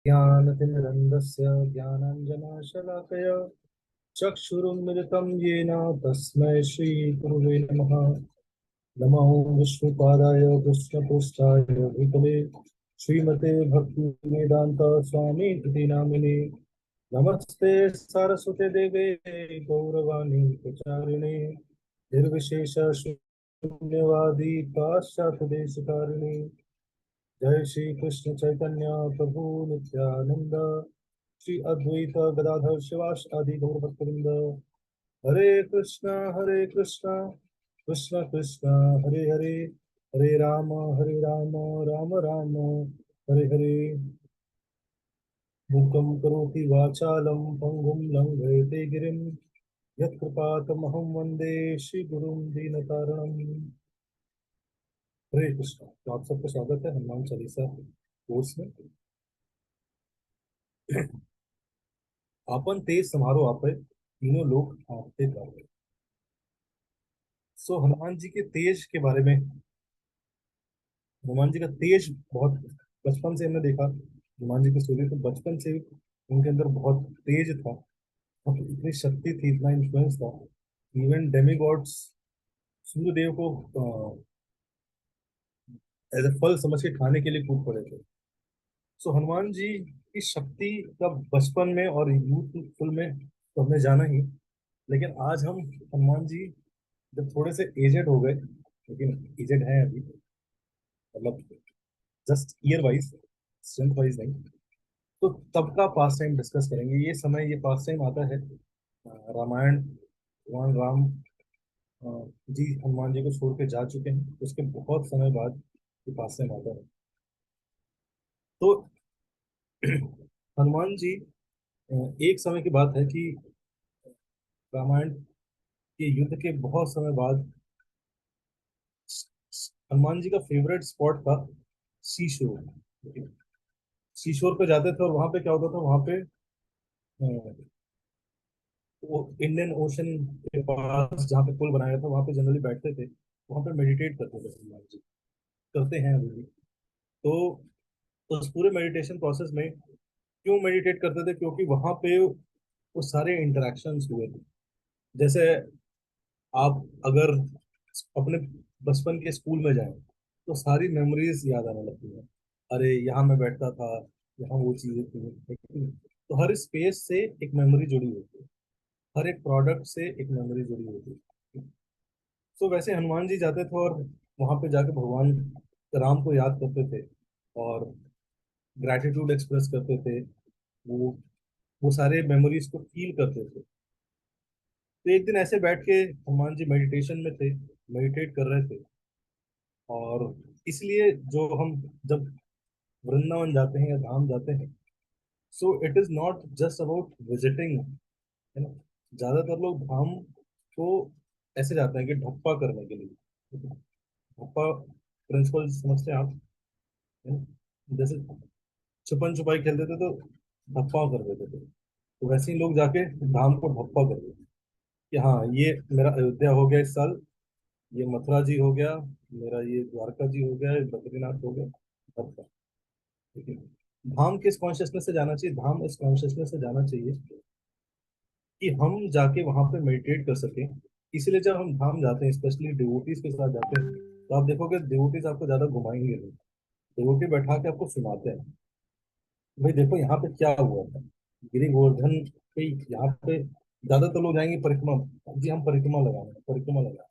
ज्ञानतिमिरन्दस्य ज्ञानाञ्जनशलाकया चक्षुरुन्मिलितं येन तस्मै श्रीगुरुवे नमः। नमो विष्णुपादाय कृष्णपृष्ठाय भूतले श्रीमते भक्तिवेदान्त स्वामी इति नामिने। नमस्ते सरस्वते देवे गौरवाणी प्रचारिणे निर्विशेष शून्यवादी पाश्चात्यदेशकारिणे। जय श्री कृष्ण चैतन्य प्रभु नित्यानंद श्री अद्वैत गदाधर शिवास आदि गौर भक्तवृंद। हरे कृष्णा कृष्ण कृष्ण हरे हरे, हरे राम राम राम हरे हरे। मूकं करोति वाचालं पंगुं लंघयते गिरिं यत्कृपातमहं वन्दे श्रीगुरुं दीनतारणम्। हरे कृष्णा। तो आप सबका स्वागत है हनुमान चालीसा कोर्स में। आपन तेज समारोह आपे तीनों लोग आते कर। सो हनुमान जी के तेज के बारे में, हनुमान जी का तेज बहुत बचपन से हमने देखा। हनुमान जी की स्टोरी तो बचपन से उनके अंदर बहुत तेज था और इतनी शक्ति थी, इतना इन्फ्लुएंस था। इवन डेमीगॉड्स सूर्य देव को एज ए फल समझ के खाने के लिए कूद पड़े थे। सो हनुमान जी की शक्ति का बचपन में और यूथफुल में तो हमने जाना ही। लेकिन आज हम हनुमान जी जब थोड़े से एजेड हो गए, लेकिन एजेड हैं अभी, मतलब just year wise, strength wise नहीं, तो तब का पास टाइम डिस्कस करेंगे। ये समय, ये पास टाइम आता है रामायण, भगवान राम जी हनुमान जी को छोड़ के जा चुके हैं, उसके बहुत समय बाद ये पास टाइम आता है। तो हनुमान जी एक समय की बात है कि रामायण के युद्ध के बहुत समय बाद हनुमान जी का फेवरेट स्पॉट था सीशोर। सीशोर पे जाते थे और वहां पे क्या होता था, वहां पे वो इंडियन ओशन के पास जहाँ पे पुल बनाया था वहां पे जनरली बैठते थे, वहां पे मेडिटेट करते थे हनुमान जी। करते हैं अभी भी। तो उस पूरे मेडिटेशन प्रोसेस में क्यों मेडिटेट करते थे, क्योंकि वहां पे वो सारे इंटरेक्शंस हुए थे। जैसे आप अगर अपने बचपन के स्कूल में जाएं तो सारी मेमोरीज याद आने लगती हैं। अरे यहाँ मैं बैठता था, यहाँ वो चीजें थी, तो हर स्पेस से एक मेमोरी जुड़ी होती है, हर एक प्रोडक्ट से एक मेमोरी जुड़ी होती है। तो वैसे हनुमान जी जाते थे और वहां पे जाके भगवान राम को याद करते थे और ग्रैटिट्यूड एक्सप्रेस करते थे। वो वो सारे मेमोरीज को फील करते थे। तो एक दिन ऐसे बैठ के हनुमान जी मेडिटेशन में थे, मेडिटेट कर रहे थे। और इसलिए जो हम जब वृंदावन जाते हैं या धाम जाते हैं, so it is not just about visiting, है ना। ज्यादातर लोग धाम को ऐसे जाते हैं कि ढप्पा करने के लिए। ढप्पा प्रिंसिपल समझते हैं आप, है ना? जैसे छुपन छुपाई खेलते थे तो धप्पा कर देते थे, तो वैसे ही लोग जाके धाम को ढप्पा कर देते कि हाँ ये मेरा अयोध्या हो गया इस साल, ये मथुरा जी हो गया, मेरा ये द्वारका जी हो गया, ये बद्रीनाथ हो गया, धप्पा। ठीक है। धाम किस कॉन्शियसनेस से जाना चाहिए? धाम इस कॉन्शियसनेस से जाना चाहिए कि हम जाके वहां पे मेडिटेट कर सकें। इसलिए जब हम धाम जाते हैं, स्पेशली डिवोटीज के साथ जाते हैं, तो आप देखोगे डिवोटीज आपको ज्यादा घुमाएंगे नहीं। डिवोटी बैठा के आपको सुनाते हैं, भाई देखो यहाँ पे क्या हुआ था, गिरी गोवर्धन पे। यहाँ पे ज्यादातर लोग जाएंगे परिक्रमा, जी हम परिक्रमा लगाए, परिक्रमा लगाए,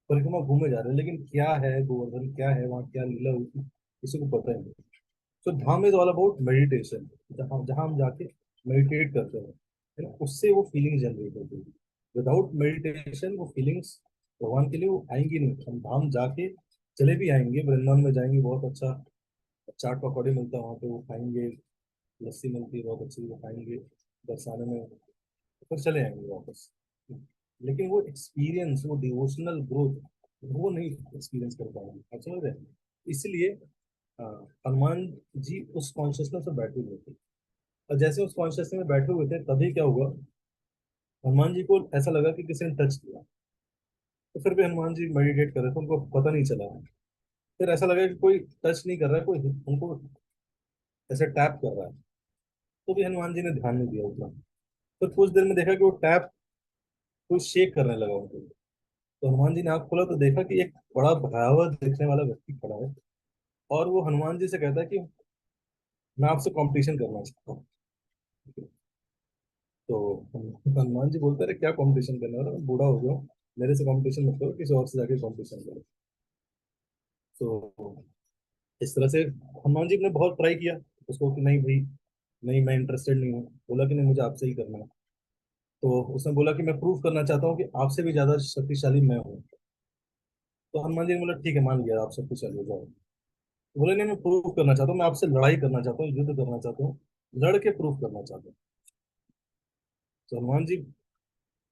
परिक्रमा घूमे जा रहे हैं, लेकिन क्या है गोवर्धन, क्या है वहाँ, क्या लीला हुई थी, किसी को पता ही नहीं। तो धाम इज ऑल अबाउट मेडिटेशन, जहाँ जहाँ हम जाके मेडिटेट करते हैं, है ना, उससे वो फीलिंग जनरेट होती है। विदाउट मेडिटेशन वो फीलिंग्स भगवान के लिए वो आएंगी नहीं। हम धाम जाके चले भी आएंगे, वृंदावन में जाएंगे, बहुत अच्छा चाट पकौड़े मिलता है वहाँ पे, वो खाएंगे, लस्सी मिलती है बहुत अच्छी, वो खाएंगे बरसाने में, फिर चले आएंगे वापस। लेकिन वो एक्सपीरियंस, वो डिवोशनल ग्रोथ, वो नहीं एक्सपीरियंस कर पाएंगे, आप समझ रहे हैं? इसलिए हनुमान जी उस कॉन्शियसनेस में बैठे हुए थे। और जैसे उस कॉन्शियसनेस में बैठे हुए थे तभी क्या हुआ, हनुमान जी को ऐसा लगा कि किसी ने टच किया। तो फिर भी हनुमान जी मेडिटेट कर रहे थे, उनको पता नहीं चला। फिर ऐसा लगा कि कोई टच नहीं कर रहा है, कोई उनको ऐसे टैप कर रहा है। तो भी हनुमान जी ने ध्यान नहीं दिया उतना। फिर कुछ देर में देखा कि वो टैप कोई शेक करने लगा उनको। तो हनुमान जी ने आंख खोला तो देखा कि एक बड़ा भयावह दिखने वाला व्यक्ति खड़ा है, और वो हनुमान जी से कहता है कि मैं आपसे कंपटीशन करना चाहता हूँ। तो हनुमान जी बोलते रहे, क्या कंपटीशन करने वाला, मैं बूढ़ा हो गया हूँ, मेरे से कंपटीशन मत करो, किसी और से जाके कंपटीशन करो। तो इस तरह से हनुमान जी ने बहुत ट्राई किया उसको कि नहीं भाई, नहीं मैं इंटरेस्टेड नहीं हूँ। बोला कि नहीं मुझे आपसे ही करना है। तो उसने बोला कि मैं प्रूव करना चाहता हूँ कि आपसे भी ज्यादा शक्तिशाली मैं हूँ। तो हनुमान जी ने बोला ठीक है, मान लिया आप शक्तिशाली हो जाओ। बोले नहीं, मैं प्रूव करना चाहता हूँ, मैं आपसे लड़ाई करना चाहता हूँ, युद्ध करना चाहता हूँ, लड़ के प्रूव करना चाहता हूँ। तो हनुमान जी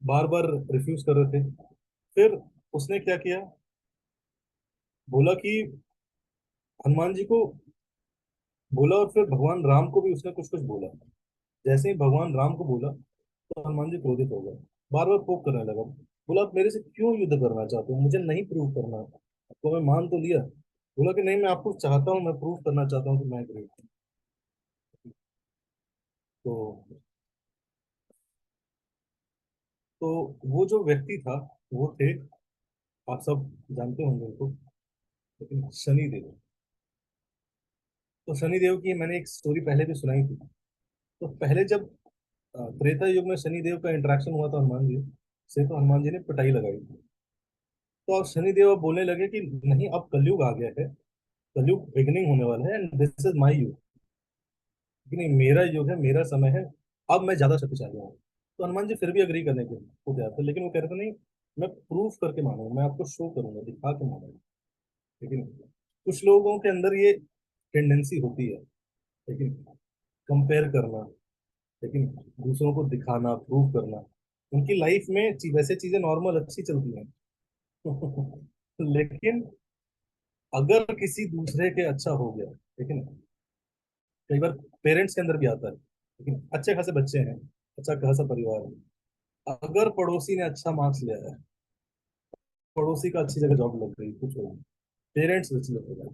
बार बार रिफ्यूज कर रहे थे। फिर उसने क्या किया, बोला कि हनुमान जी को बोला, और फिर भगवान राम को भी उसने कुछ कुछ बोला। जैसे ही भगवान राम को बोला तो हनुमान जी क्रोधित हो गए, बार बार प्रूव करने लगा। बोला आप मेरे से क्यों युद्ध करना चाहते हो, मुझे नहीं प्रूव करना, तो मैं मान तो लिया। बोला कि नहीं, मैं आपको चाहता हूँ, मैं प्रूव करना चाहता हूँ कि मैं ग्रेट हूँ। तो तो वो जो व्यक्ति था वो थे, आप सब जानते होंगे उनको, लेकिन शनि देव। तो शनि देव की मैंने एक स्टोरी पहले भी सुनाई थी। तो पहले जब त्रेता युग में शनि देव का इंटरेक्शन हुआ था हनुमान जी से, तो हनुमान जी ने पिटाई लगाई थी। तो अब शनि देव अब बोलने लगे कि नहीं, अब कलयुग आ गया है, कलयुग बिगनिंग होने वाला है, एंड दिस इज माई युग, कि नहीं मेरा युग है, मेरा समय है, अब मैं ज्यादा शक्तिशाली हूँ। तो हनुमान जी फिर भी अग्री करने के हो गया था, लेकिन वो कह रहे थे नहीं, मैं प्रूफ करके मानूंगा, मैं आपको शो करूंगा, दिखा के मानूंगा। लेकिन कुछ लोगों के अंदर ये टेंडेंसी होती है, लेकिन कंपेयर करना, लेकिन दूसरों को दिखाना, प्रूव करना। उनकी लाइफ में वैसे चीजें नॉर्मल अच्छी चलती हैं। लेकिन अगर किसी दूसरे के अच्छा हो गया, लेकिन कई बार पेरेंट्स के अंदर भी आता है, लेकिन अच्छे खासे बच्चे हैं, अच्छा खासा परिवार है, अगर पड़ोसी ने अच्छा मार्क्स लिया है, पड़ोसी का अच्छी जगह जॉब लग गई, कुछ हो, पेरेंट्स अच्छे लग गए,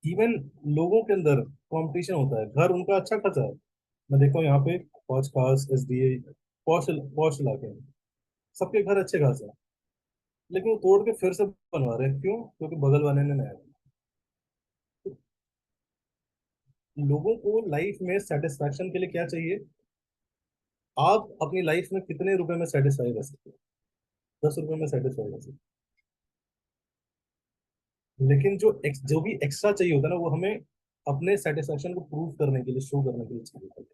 इवन लोगों के अंदर कंपटीशन होता है, घर उनका अच्छा खासा है, मैं देखता हूँ यहाँ पे पौच खास SDA, पौश पौश इलाके हैं, सबके घर अच्छे खासे हैं, लेकिन वो तोड़ के फिर से बनवा रहे हैं, क्यों? क्योंकि बगल वाले ने नया दिया। तो लोगों को लाइफ में सेटिस्फैक्शन के लिए क्या चाहिए? आप अपनी लाइफ में कितने रुपए में सेटिस्फाई रह सकते हो? 10 रुपए में सेटिस्फाई रह सकते हो, लेकिन जो भी एक्स्ट्रा चाहिए होता है ना, वो हमें अपने सेटिस्फैक्शन को प्रूव करने के लिए, शो करने के लिए चाहिए होता है।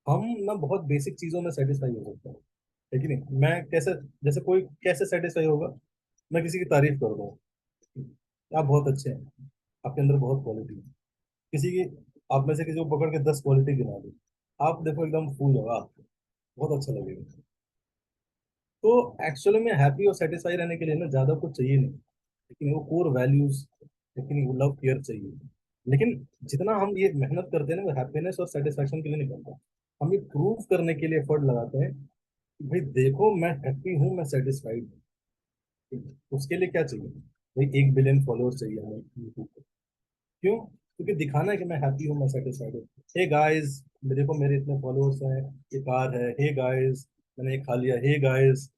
हम ना बहुत बेसिक चीजों में सेटिस्फाई हो सकते हैं, लेकिन नहीं, मैं कैसे, जैसे कोई कैसे सेटिस्फाई होगा, मैं किसी की तारीफ कर दूं, आप बहुत अच्छे हैं, आपके अंदर बहुत क्वालिटी है, किसी की, आप में से किसी को पकड़ के 10 क्वालिटी गिना दो, आप देखो एकदम फूल होगा, बहुत अच्छा लगेगा। तो एक्चुअली में हैप्पी और सेटिस्फाई रहने के लिए ना ज्यादा कुछ चाहिए नहीं, लेकिन वो कोर वैल्यूज, लेकिन वो लव केयर चाहिए। लेकिन जितना हम ये मेहनत करते हैं ना, वो हैप्पीनेस और सेटिस्फैक्शन के लिए नहीं करते, हम ये प्रूव करने के लिए एफर्ट लगाते हैं कि भाई देखो मैं हैप्पी हूँ, मैं सेटिस्फाइड हूँ। उसके लिए क्या चाहिए? भाई 1 बिलियन फॉलोअर्स चाहिए हमें यूट्यूब पे। क्यों? क्योंकि दिखाना है कि मैं हैप्पी हूँ, मैं सेटिस्फाइड हूँ। हे गाइस, देखो मेरे इतने फॉलोअर्स हैं, ये कार है, हे गाइस मैंने ये खा लिया, हे गाइस।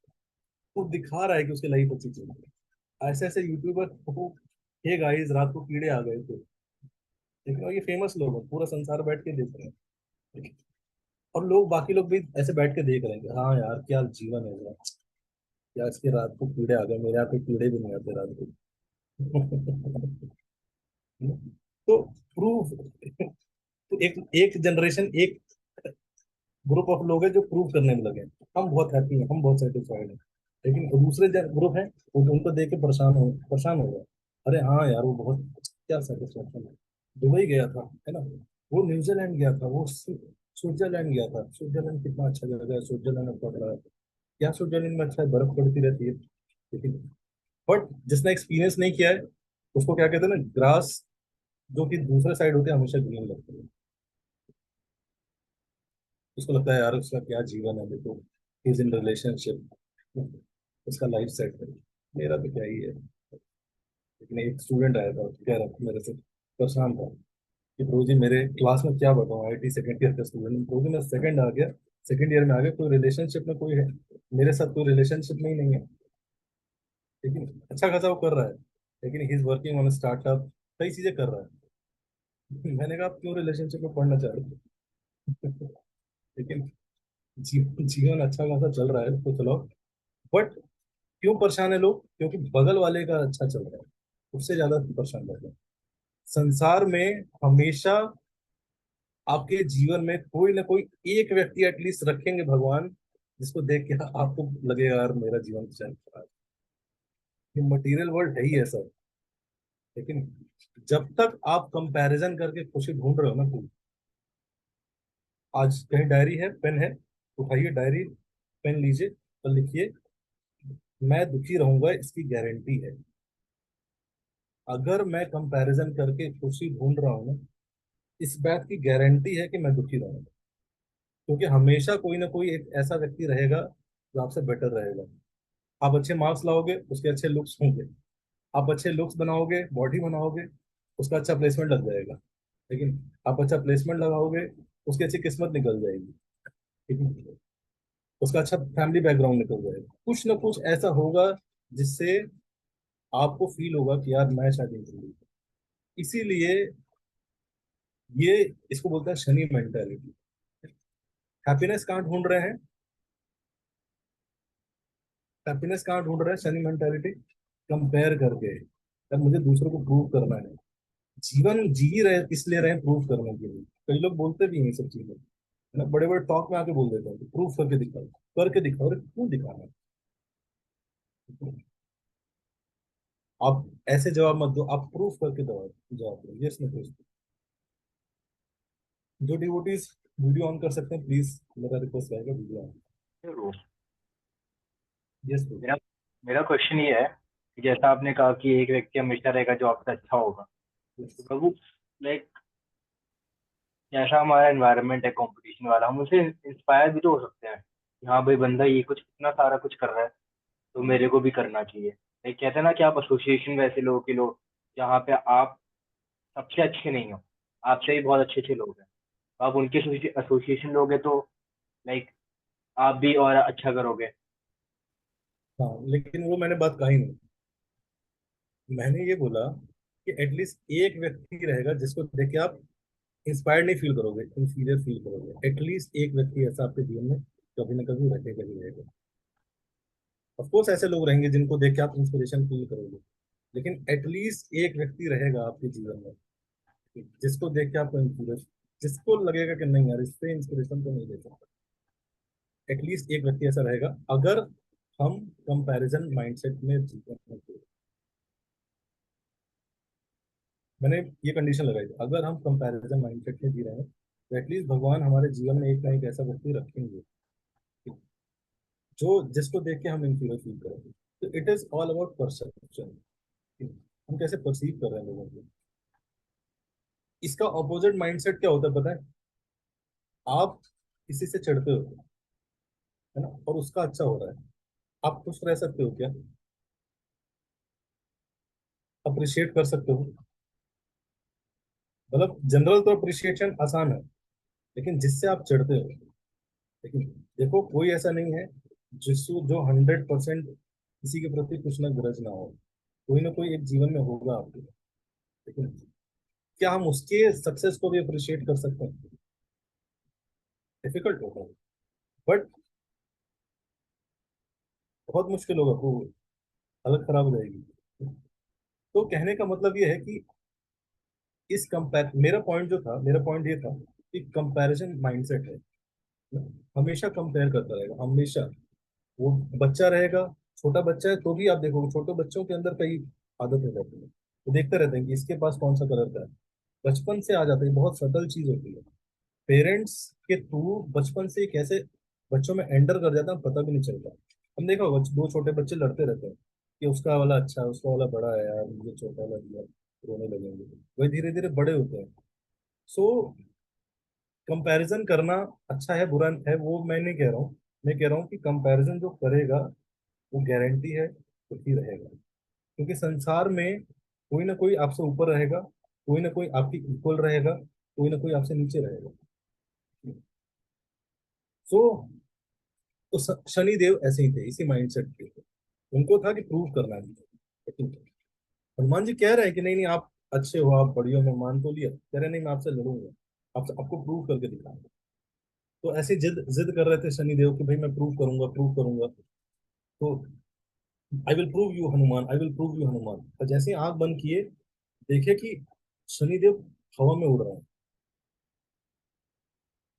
वो दिखा रहा है कि उसकी लाइफ अच्छी चल रही है। ऐसे ऐसे यूट्यूबर को, हे गाइस रात को कीड़े आ गए थे, लेकिन और ये फेमस लोग हैं, पूरा संसार बैठ के देख रहे हैं, और लोग, बाकी लोग भी ऐसे बैठ के देख रहे हैं कि हाँ यार क्या जीवन है यार, क्या इसके रात को कीड़े आ गए, मेरे यहाँ पे कीड़े भी नहीं आते रात को। तो प्रूफ, तो एक एक जनरेशन, एक ग्रुप ऑफ लोग हैं जो प्रूव करने में लगे हैं, हम बहुत हैप्पी हैं, हम बहुत सेटिस्फाइड हैं, लेकिन दूसरे ग्रुप हैं, उनको देख के परेशान हो गए। अरे हाँ यार, वो बहुत, क्या सेटिस्फेक्शन है, दुबई गया था, है ना, वो न्यूजीलैंड गया था, वो स्विट्जरलैंड गया था, स्विट्जरलैंड कितना अच्छा जगह है, स्विट्जरलैंड में पड़ रहा है, क्या स्विट्जरलैंड में अच्छा है, बर्फ पड़ती रहती है, लेकिन बट जिसने एक्सपीरियंस नहीं किया है, उसको क्या कहते हैं ना, ग्रास जो कि दूसरे साइड होते हैं हमेशा ग्रीन लगती है, उसको लगता है यार उसका क्या जीवन है, देखो इज इन रिलेशनशिप, उसका लाइफ सेट है, मेरा तो क्या ही है। लेकिन एक स्टूडेंट आया था, कह रहा था मेरे से, परेशान था, कि ब्रो जी मेरे क्लास में क्या बताऊँ, आईटी सेकंड ईयर का स्टूडेंट, ब्रो जी मैं सेकंड आ गया, सेकंड ईयर में आ गया, कोई रिलेशनशिप में कोई है, मेरे साथ कोई रिलेशनशिप में ही नहीं है, लेकिन अच्छा खासा वो कर रहा है, लेकिन he is working on startup, कई चीजें कर रहा है। मैंने कहा आप क्यों रिलेशनशिप में पढ़ना चाह रहे हो? लेकिन जीवन अच्छा खासा चल रहा है तो चलो, बट क्यों परेशान है लोग? क्योंकि बगल वाले का अच्छा चल रहा है, उससे ज्यादा परेशान रहते हैं। संसार में हमेशा आपके जीवन में कोई ना कोई एक व्यक्ति एटलीस्ट रखेंगे भगवान, जिसको देख के आपको लगेगा यार मेरा जीवन चल रहा है। ये मटेरियल वर्ल्ड है ही ऐसा। लेकिन जब तक आप कंपैरिजन करके खुशी ढूंढ रहे हो ना, कोई आज कहीं डायरी है, पेन है, उठाइए डायरी, पेन लीजिए और लिखिए, मैं दुखी रहूंगा इसकी गारंटी है। अगर मैं कंपैरिजन करके खुशी ढूंढ रहा हूँ ना, इस बात की गारंटी है कि मैं दुखी रहूंगा, क्योंकि हमेशा कोई ना कोई एक ऐसा व्यक्ति रहेगा जो आपसे बेटर रहेगा। आप अच्छे मार्क्स लाओगे, उसके अच्छे लुक्स होंगे, आप अच्छे लुक्स बनाओगे, बॉडी बनाओगे, उसका अच्छा प्लेसमेंट लग जाएगा। लेकिन आप अच्छा प्लेसमेंट लगाओगे, उसकी अच्छी किस्मत निकल जाएगी, ठीक है, उसका अच्छा फैमिली बैकग्राउंड निकल जाएगा, कुछ ना कुछ ऐसा होगा जिससे आपको फील होगा कि यार मैं शायद नहीं। इसीलिए ये इसको बोलते हैं शनि मेंटालिटी। हैप्पीनेस कहाँ ढूंढ रहे हैं? हैप्पीनेस कहाँ ढूंढ रहे हैं? शनि मेंटालिटी, कंपेयर करके, यार मुझे दूसरों को प्रूव करना है। जीवन जी रहे इसलिए रहे प्रूव करने के लिए। कई लोग बोलते भी हैं ये सब चीजें, है ना, बड़े बड़े टॉक में आके बोल देते हैं प्रूव करके दिखाओ, करके दिखाओ। अरे क्यों दिखाना है? आप ऐसे जवाब मत दो, आप प्रूफ करके दो, जवाब दो, यस नो प्लीज। जो डिवोटीज वीडियो ऑन कर सकते हैं प्लीज, मेरा रिक्वेस्ट रहेगा वीडियो ऑन। जरूर। Yes please. मेरा मेरा क्वेश्चन ये है कि जैसा आपने कहा कि एक व्यक्ति हमेशा रहेगा जो आपसे अच्छा होगा। तो यस। प्रभु, लाइक, जैसा हमारा एनवायरनमेंट है कंपटीशन वाला, हम उसे इंस्पायर भी तो हो सकते हैं कि हाँ भाई, बंदा ये कुछ इतना सारा कुछ कर रहा है तो मेरे को भी करना चाहिए। लाइक, कहते हैं ना कि आप एसोसिएशन वैसे लोगों के लो जहाँ पे आप सबसे अच्छे नहीं हो, आपसे ही बहुत अच्छे अच्छे लोग हैं, तो आप उनके एसोसिएशन लोगे तो लाइक आप भी और अच्छा करोगे। हाँ लेकिन वो मैंने बात कही नहीं। मैंने ये बोला कि एटलीस्ट एक व्यक्ति रहेगा जिसको देख के आप इंस्पायर्ड नहीं फील करोगे, इंफीरियर फील करोगे। एटलीस्ट एक व्यक्ति ऐसा आपके जीवन में कभी ना कभी रहेगा ही रहेगा। ऑफ कोर्स ऐसे लोग रहेंगे जिनको देख के आप इंस्पिरेशन फील करोगे, लेकिन एटलीस्ट एक व्यक्ति रहेगा आपके जीवन में जिसको देख के आपको इंस्पिरेशन, जिसको लगेगा कि नहीं यार इससे इंस्पिरेशन तो नहीं ले सकता। एटलीस्ट एक व्यक्ति ऐसा रहेगा, अगर हम कंपैरिजन माइंडसेट में जीवन में तो। मैंने ये कंडीशन लगाई थी, अगर हम कंपैरिजन माइंडसेट में जी रहे हैं तो एटलीस्ट भगवान हमारे जीवन में एक ना एक ऐसा व्यक्ति रखेंगे जो जिसको देख के हम इंफीरियर फील करेंगे। तो it is all about perception, हम कैसे परसीव कर रहे हैं लोगों को। इसका ऑपोजिट माइंडसेट क्या होता है पता है? आप किसी से चढ़ते हो, है ना, और उसका अच्छा हो रहा है, आप खुश रह सकते हो क्या? अप्रिशिएट कर सकते हो? मतलब जनरल तो अप्रिशिएशन आसान है, लेकिन जिससे आप चढ़ते हो, लेकिन देखो कोई ऐसा नहीं है जिसको जो 100% किसी के प्रति कुछ ना गरज ना हो। कोई ना कोई एक जीवन में होगा आपके, लेकिन क्या हम उसके सक्सेस को भी अप्रिशिएट कर सकते हैं? डिफिकल्ट होगा, बट बहुत मुश्किल होगा, वो हालत खराब हो जाएगी। तो कहने का मतलब ये है कि इस कंपेयर, मेरा पॉइंट जो था, मेरा पॉइंट ये था कि कंपैरिजन माइंडसेट है, हमेशा कंपेयर करता रहेगा, हमेशा। वो बच्चा रहेगा, छोटा बच्चा है तो भी आप देखोगे छोटे बच्चों के अंदर कई आदतें रहती है, वो देखते रहते हैं कि इसके पास कौन सा कलर का है। बचपन से आ जाता है, बहुत सटल चीज होती है। पेरेंट्स के थ्रू बचपन से कैसे बच्चों में एंटर कर जाता है पता भी नहीं चलता। हम देखा होगा दो छोटे बच्चे लड़ते रहते हैं कि उसका वाला अच्छा है, उसका वाला बड़ा है, यार मुझे छोटा वाला दिया, रोने लगेंगे। वही धीरे धीरे बड़े होते हैं। सो कंपैरिजन करना अच्छा है बुरा है वो मैं नहीं कह रहा हूँ। मैं कह रहा हूँ कि कंपैरिजन जो करेगा वो गारंटी है दुखी रहेगा, क्योंकि संसार में कोई ना कोई आपसे ऊपर रहेगा, कोई ना कोई आपकी इक्वल रहेगा, कोई ना कोई आपसे नीचे रहेगा। सो तो शनि देव ऐसे ही थे, इसी माइंडसेट के थे। उनको था कि प्रूव करना है मुझे। लेकिन हनुमान जी कह रहे हैं कि नहीं नहीं, आप अच्छे हो, आप बढ़िया, मैं मान तो लिया, कह रहे नहीं मैं आपसे लड़ूंगा, आपको प्रूव करके दिखाऊंगा। तो ऐसे जिद जिद कर रहे थे शनि देव कि भाई मैं प्रूव करूंगा, प्रूव करूंगा। तो I will prove you Hanuman, I will prove you Hanuman. और जैसे ही आंख बंद किए, देखे कि शनिदेव हवा में उड़ रहे हैं,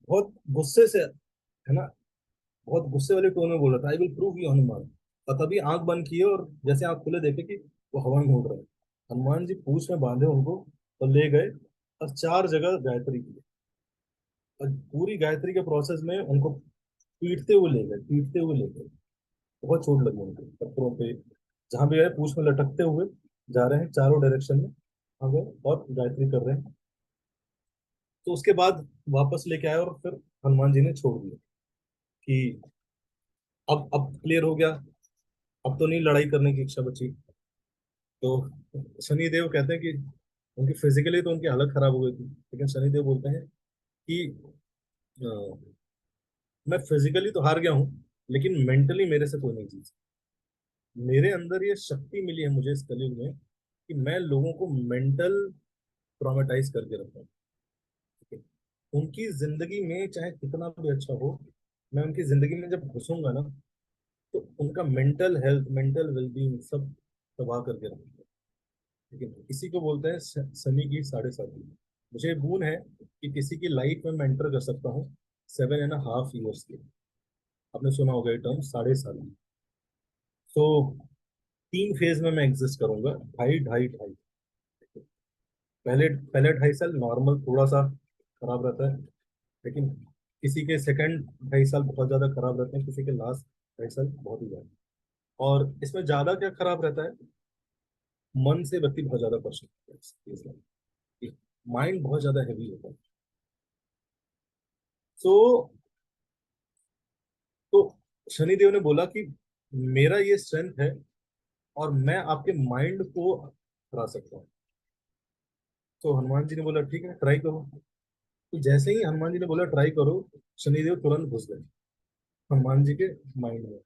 बहुत गुस्से से, है ना, बहुत गुस्से वाले टोन में बोल रहा था, I will prove you Hanuman. और तभी आंख बंद किए और जैसे आंख खुले देखे कि वो हवा में उड़ रहे हैं। हनुमान जी पूंछ में बांधे उनको और ले गए, और 4 जगह गायत्री की। और पूरी गायत्री के प्रोसेस में उनको पीटते हुए ले गए, पीटते हुए ले गए। बहुत चोट लगी उनको पत्थरों पे, जहां भी गए पूंछ में लटकते हुए जा रहे हैं, चारों डायरेक्शन में आ गए और गायत्री कर रहे हैं। तो उसके बाद वापस लेके आए और फिर हनुमान जी ने छोड़ दिया कि अब क्लियर हो गया, अब तो नहीं लड़ाई करने की इच्छा बची। तो शनि देव कहते हैं कि उनकी फिजिकली तो उनकी हालत खराब हो गई थी, लेकिन शनि देव बोलते हैं कि अ, मैं फिजिकली तो हार गया हूँ, लेकिन मेंटली मेरे से कोई नहीं जीत। मेरे अंदर ये शक्ति मिली है मुझे इस कलयुग में कि मैं लोगों को मेंटल ट्रॉमेटाइज करके रखूं। ठीक है? उनकी जिंदगी में चाहे कितना भी अच्छा हो, मैं उनकी जिंदगी में जब घुसूंगा ना, तो उनका मेंटल हेल्थ, मेंटल वेलबींग सब तबाह करके रखूंगा। ठीक है? इसी को बोलते हैं शनि की 7.5। मुझे गुण है कि किसी की लाइफ में मैं एंटर कर सकता हूँ 7.5 ईयर्स के। आपने सुना होगा ये टर्म 7.5। तो 3 फेज में मैं एग्जिस्ट करूंगा, ढाई ढाई ढाई। पहले पहले 2.5 साल नॉर्मल थोड़ा सा खराब रहता है, लेकिन किसी के सेकंड 2.5 साल बहुत ज्यादा खराब रहते हैं, किसी के लास्ट 2.5 साल बहुत ही ज्यादा। और इसमें ज्यादा क्या खराब रहता है, मन से व्यक्ति बहुत ज्यादा परेशान होता है, माइंड बहुत ज्यादा हैवी होता है। सो तो शनिदेव ने बोला कि मेरा ये स्ट्रेंथ है और मैं आपके माइंड को हरा सकता हूँ। तो हनुमान जी ने बोला ठीक है, ट्राई करो। तो जैसे ही हनुमान जी ने बोला ट्राई करो, शनिदेव तुरंत घुस गए हनुमान जी के माइंड में।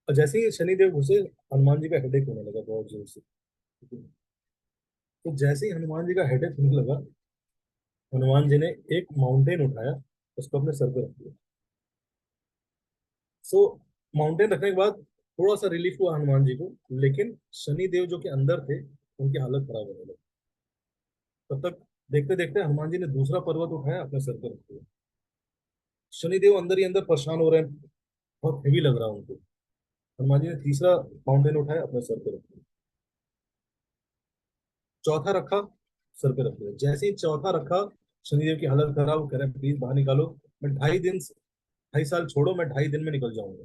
और जैसे ही शनिदेव घुसे, हनुमान जी का हेडेक होने लगा बहुत जोर से। तो जैसे ही हनुमान जी का हेडेक होने लगा, हनुमान जी ने एक माउंटेन उठाया, उसको अपने सर पे रख दिया। सो माउंटेन रखने के बाद थोड़ा सा रिलीफ हुआ हनुमान जी को, लेकिन शनि देव जो कि अंदर थे, उनकी हालत खराब होने लगी। तब तक देखते देखते हनुमान जी ने दूसरा पर्वत उठाया, अपने सर पे रख दिया। शनि देव अंदर ही अंदर परेशान हो रहे हैं, बहुत हेवी लग रहा है उनको। हनुमान जी ने तीसरा माउंटेन उठाया, अपने सर पे रख दिया। चौथा रखा, सर पे रख दिया। जैसे ही चौथा रखा, शनिदेव की हालत खराब, कह रहे हैं प्लीज बाहर निकालो, मैं 2.5 साल छोड़ो, मैं 2.5 दिन में निकल जाऊंगा।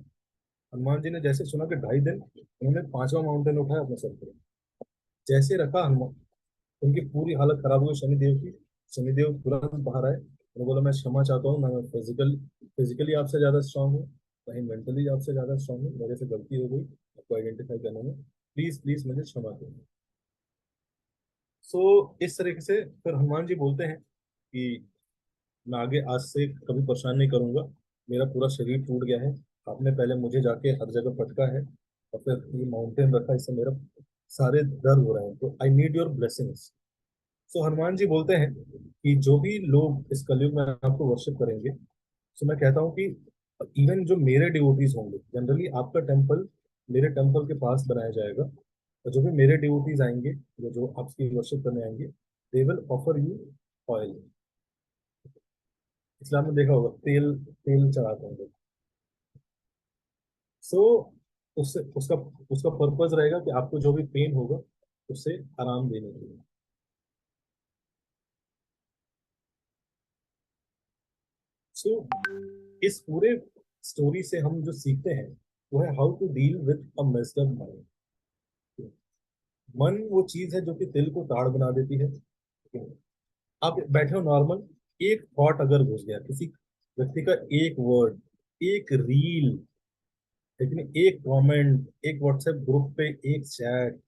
हनुमान जी ने जैसे सुना कि 2.5 दिन, उन्होंने 5वां माउंटेन उठाया, अपने सर पे जैसे रखा, हनुमान उनकी पूरी हालत खराब हुई शनिदेव की। शनिदेव तुरंत बाहर आए, उन्होंने बोला मैं क्षमा चाहता हूँ, मैं फिजिकली आपसे ज्यादा स्ट्रांग हूँ, कहीं मेंटली आपसे ज्यादा स्ट्रांग हूँ, मेरे से गलती हो गई आपको आइडेंटिफाई करने में, प्लीज प्लीज मुझे क्षमा करें। सो इस तरीके से फिर हनुमान जी बोलते हैं कि मैं आगे आज से कभी परेशान नहीं करूंगा, मेरा पूरा शरीर टूट गया है, आपने पहले मुझे जाके हर जगह पटका है और फिर ये माउंटेन रखा, इससे मेरा सारे दर्द हो रहे हैं, तो आई नीड योर ब्लेसिंग्स। सो हनुमान जी बोलते हैं कि जो भी लोग इस कलयुग में आपको वर्शिप करेंगे, सो मैं कहता हूँ कि इवन जो मेरे डिवोटीज होंगे, जनरली आपका टेम्पल मेरे टेम्पल के पास बनाया जाएगा, और जो भी मेरे डिवोटीज आएंगे, जो आपकी वर्शिप करने आएंगे, they will offer you oil. इस्लाम में देखा होगा तेल, तेल चढ़ाते हैं लोग। सो उससे उसका उसका पर्पज रहेगा कि आपको जो भी पेन होगा, उससे आराम देने के लिए। सो इस पूरे स्टोरी से हम जो सीखते हैं, वो है how to deal with a messed up mind. मन वो चीज है जो कि दिल को ताड़ बना देती है। आप बैठे हो नॉर्मल, एक थॉट अगर घुस गया, किसी व्यक्ति का एक वर्ड, एक रील, लेकिन एक कमेंट, एक व्हाट्सएप ग्रुप पे एक चैट,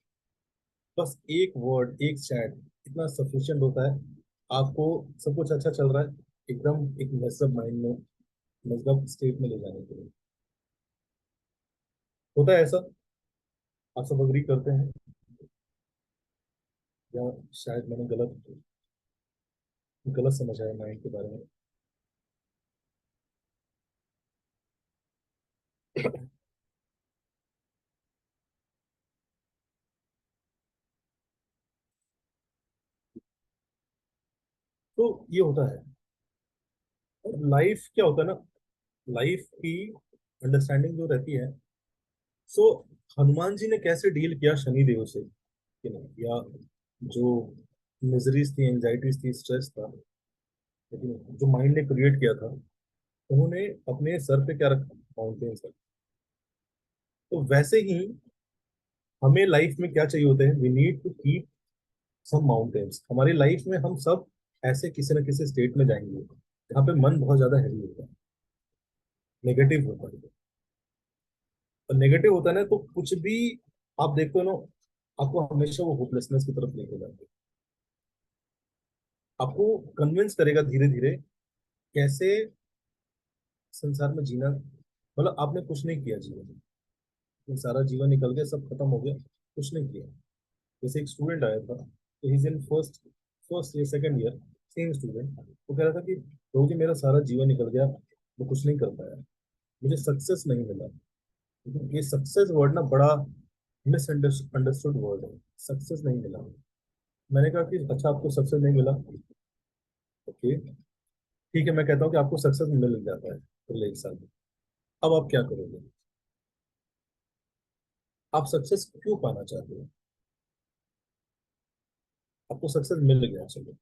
बस एक वर्ड, एक चैट, इतना सफिशिएंट होता है, आपको सब कुछ अच्छा चल रहा है, एकदम एक मेसअप माइंड में, मेसअप स्टेट में ले जाने के लिए। होता है ऐसा? आप सब अग्री करते हैं? या शायद मैंने गलत गलत समझा है माइंड के बारे में? तो ये होता है। लाइफ क्या होता है ना, लाइफ की अंडरस्टैंडिंग जो रहती है, सो हनुमान जी ने कैसे डील किया शनि देव से, कि नहीं, या जो मिजरीज थी, एंजाइटीज थी, स्ट्रेस था, लेकिन जो माइंड ने क्रिएट किया था, उन्होंने अपने सर पे क्या रखा? माउंटेन्स रखा। तो वैसे ही हमें लाइफ में क्या चाहिए होते हैं? We need to keep some mountains. हमारी लाइफ में हम सब ऐसे किसी न किसी स्टेट में जाएंगे जहाँ पे मन बहुत ज्यादा हैवी होता है, नेगेटिव होता है। और नेगेटिव होता है ना, तो कुछ भी आप देखते हो ना, आपको हमेशा वो होपलेसनेस की तरफ लेके जाते हैं, आपको कन्विंस करेगा धीरे धीरे कैसे संसार में जीना। मतलब आपने कुछ नहीं किया जीवन में, ये सारा जीवन निकल गया, सब खत्म हो गया, कुछ नहीं किया। जैसे एक स्टूडेंट आया था, तो he in first first year, second year, same student. वो कह रहा था कि प्रभु जी मेरा सारा जीवन निकल गया, मैं कुछ नहीं कर पाया, मुझे सक्सेस नहीं मिला। क्योंकि ये सक्सेस वर्ड ना बड़ा मिसअंडरस्टूड वर्ड है। सक्सेस नहीं मिला। मैंने कहा कि अच्छा, आपको सक्सेस नहीं मिला, ओके, ठीक है, मैं कहता हूँ कि आपको सक्सेस मिल जाता है अगले एक साल में, अब आप क्या करोगे? आप सक्सेस क्यों पाना चाहते हो? आपको सक्सेस मिल गया, चलो,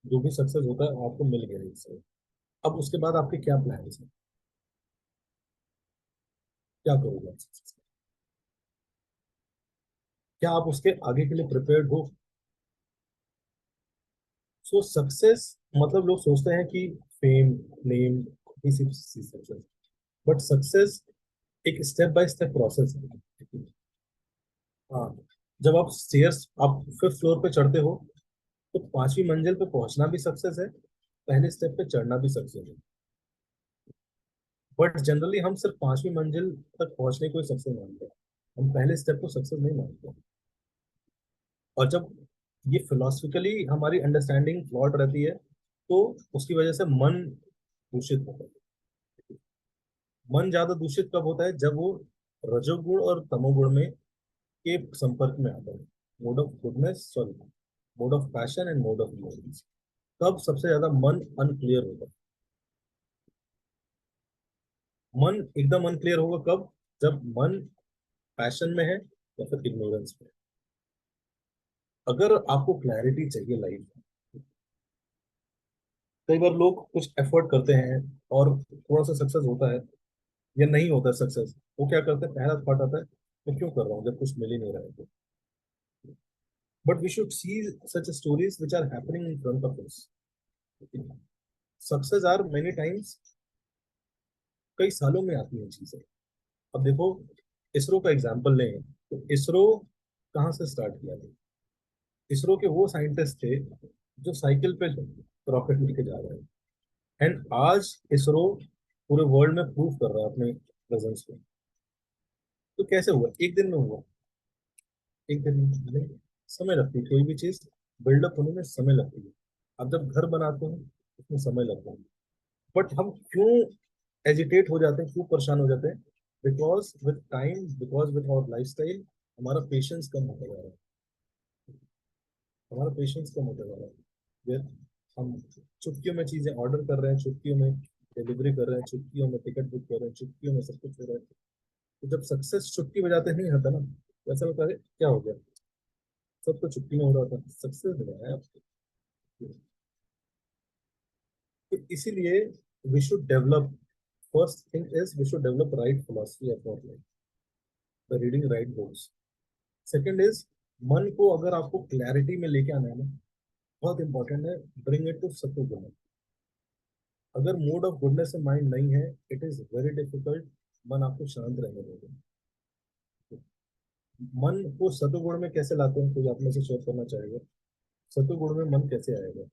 जो भी सक्सेस होता है आपको मिल गया इससे। अब उसके बाद आपके क्या प्लान है? क्या करोगे आप सक्सेस? क्या आप उसके आगे के लिए प्रिपेयर्ड हो? सो सक्सेस मतलब लोग सोचते हैं कि फेम, नेम, इसी सक्सेस, बट सक्सेस एक स्टेप बाय स्टेप प्रोसेस है। हाँ, जब आप स्टेयर्स, आप फिफ्थ फ्लोर पे चढ़ते हो, तो पांचवी मंजिल पे पहुंचना भी सक्सेस है, पहले स्टेप पे चढ़ना भी सक्सेस है। बट जनरली हम सिर्फ पांचवी मंजिल तक पहुंचने को ही सक्सेस मानते हैं, हम पहले स्टेप को सक्सेस नहीं मानते। और जब ये फिलोसफिकली हमारी अंडरस्टैंडिंग फ्लॉट रहती है, तो उसकी वजह से मन दूषित होता है। मन ज्यादा दूषित कब होता है? जब वो रजोगुण और तमोगुण में के संपर्क में आता है। Mode of goodness, sorry, mode of passion and mode of emotions, तब सबसे ज्यादा मन अनक्लियर होता है। मन एकदम अनक्लियर होगा कब? जब मन पैशन में है या फिर इग्नोरेंस में है। अगर आपको क्लैरिटी चाहिए लाइफ में, कई बार लोग कुछ एफर्ट करते हैं और थोड़ा सा सक्सेस होता है या नहीं होता सक्सेस, वो क्या करते हैं? पहला थॉट आता है, मैं क्यों कर रहा हूँ जब कुछ मिल ही नहीं रहा है तो। But we should see such stories which are happening in front of us. Success are many times कई सालों में आती है चीजें। अब देखो, इसरो का एग्जाम्पल लें, तो इसरो कहाँ से स्टार्ट किया था? इसरो के वो साइंटिस्ट थे जो साइकिल पे रॉकेट लेके जा रहे हैं, एंड आज इसरो पूरे वर्ल्ड में प्रूव कर रहा है अपने प्रेजेंस को। तो कैसे हुआ? एक दिन में हुआ? एक दिन में नहीं, समय लगती है, कोई भी चीज बिल्डअप होने में समय लगती है। आप जब घर बनाते हो उसमें समय लगता है, बट हम क्यों एजिटेट हो जाते हैं, क्यों परेशान हो जाते हैं? Because with time, because with our lifestyle, हमारा पेशेंस कम होता जा रहा है। हमारा पेशेंस कम होता जा रहा है। हम चुटकियों में चीजें ऑर्डर कर रहे हैं, चुटकियों में डिलीवरी कर रहे हैं, चुटकियों में टिकट बुक कर रहे हैं, चुटकियों में सब कुछ हो रहा है। तो जब सक्सेस चुटकी बजाते नहीं आता ना, तो ऐसा लगता है क्या हो गया, सब तो चुटकी में हो रहा था, सक्सेस मिला है आपको। तो इसीलिए we should develop, first thing is we should develop right philosophy of our life by reading right books. Second is, मन को अगर आपको क्लैरिटी में लेके आना है ना, बहुत इंपॉर्टेंट है, ब्रिंग इट टू सत्व गुण। अगर मूड ऑफ गुडनेस में माइंड नहीं है, इट इज वेरी डिफिकल्ट मन आपको शांत रहने देगा। मन को सतुगुण में कैसे लाते हैं, कोई आप में से शेयर करना चाहेगा? सतुगुण में मन कैसे आएगा?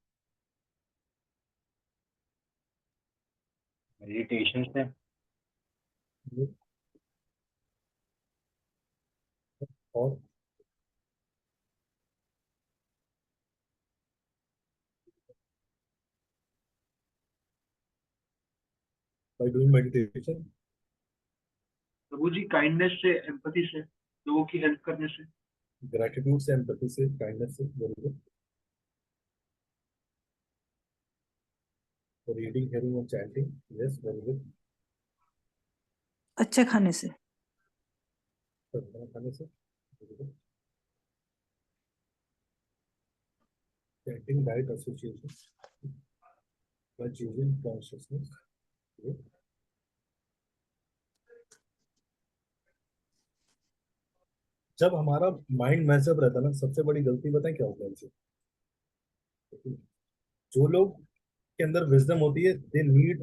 मेडिटेशन से। और by doing meditation. Prabhu ji kindness से, एम्पैथी से, लोगों की हेल्प करने से। ग्रेटिट्यूड से, एम्पैथी से, काइंडनेस से, वेरी गुड। रीडिंग, हेयरिंग और चैंटिंग, यस वेरी गुड। अच्छा खाने से। खाना खाने से, very good. Chanting, diet, association, by choosing consciousness. जब हमारा माइंड मैसअप रहता है ना, सबसे बड़ी गलती बताएं क्या होता है हमसे? जो लोग के अंदर विजडम होती है, they need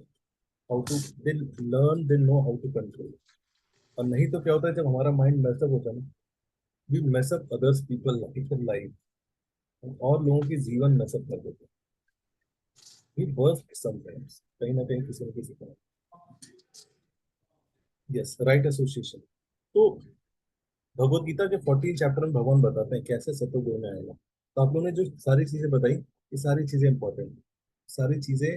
how to, they learn, they know how to control. और नहीं तो क्या होता है, जब हमारा माइंड मैसअप होता है ना, we mess up others people life, और लोगों की जीवन मैसअप कर देते हैं। वी बर्स्ट समटाइम्स, कहीं ना कहीं किसी न किसी तरह। Yes, right association. तो भगवत गीता के 14 चैप्टर में भगवान बताते हैं कैसे सत्वगुण में आएगा। तो आप लोगों ने जो सारी चीजें बताई, ये सारी चीजें इंपॉर्टेंट है, सारी चीजें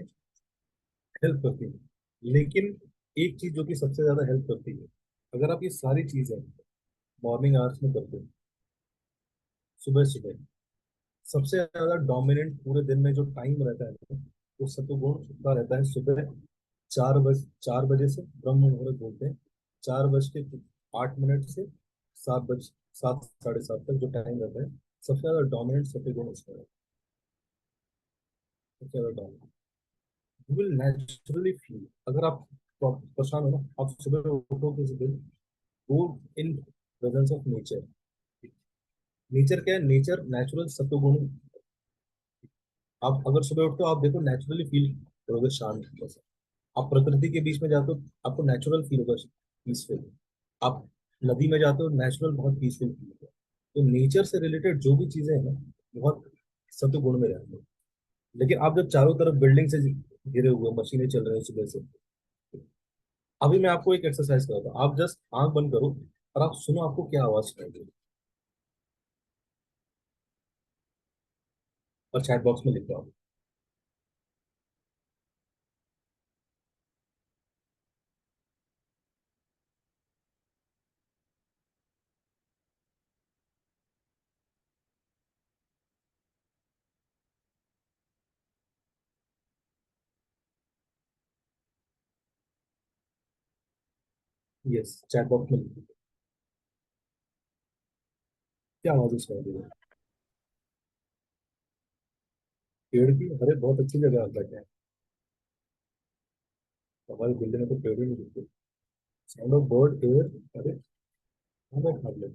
हेल्प करती है। लेकिन एक चीज जो कि सबसे ज्यादा हेल्प करती है, अगर आप ये सारी चीजें मॉर्निंग आवर्स में करते हो, सुबह सुबह, सबसे ज्यादा डोमिनेंट पूरे दिन में जो टाइम रहता है ना, वो सत्वगुण का रहता है। सुबह 4 बजे से, ब्रह्म मुहूर्त बोलते हैं, 4:08 से 7 साढ़े 7 तक जो टाइम रहता है, सबसे ज्यादा डोमिनेंट सत्वगुण उसका है। सबसे ज्यादा dominant, you will naturally feel, अगर आप परेशान हो ना, आप सुबह उठो किसी दिन, वो in presence of nature. Nature क्या है? नेचर नेचुरल सत्वगुण। आप अगर सुबह उठते हो, आप देखो नेचुरली फील करोगे शांत जैसा। आप प्रकृति के बीच में जाते हो, आपको नेचुरल फील होगा, पीसफुल। आप नदी में जाते हो, नेचुरल बहुत पीसफुल फील होगा। तो नेचर से रिलेटेड जो भी चीजें हैं ना, बहुत सत्वगुण में रहती है। लेकिन आप जब चारों तरफ बिल्डिंग से घिरे हुए, मशीनें चल रही हैं सुबह से, अभी मैं आपको एक एक्सरसाइज कराता हूँ, आप जस्ट आंख बंद करो और आप सुनो, आपको क्या आवाज सुनाई देगी, और चैट बॉक्स में लिख दो आप। यस, चैट बॉक्स में लिख दो, क्या आवाज सुनाई देगी? पेड़ की? अरे बहुत अच्छी जगह आप बैठे हैं, हमारी बिल्डिंग में तो पेड़ ही नहीं दिखते। साउंड ऑफ बर्ड, एयर, अरे हमें खा ले।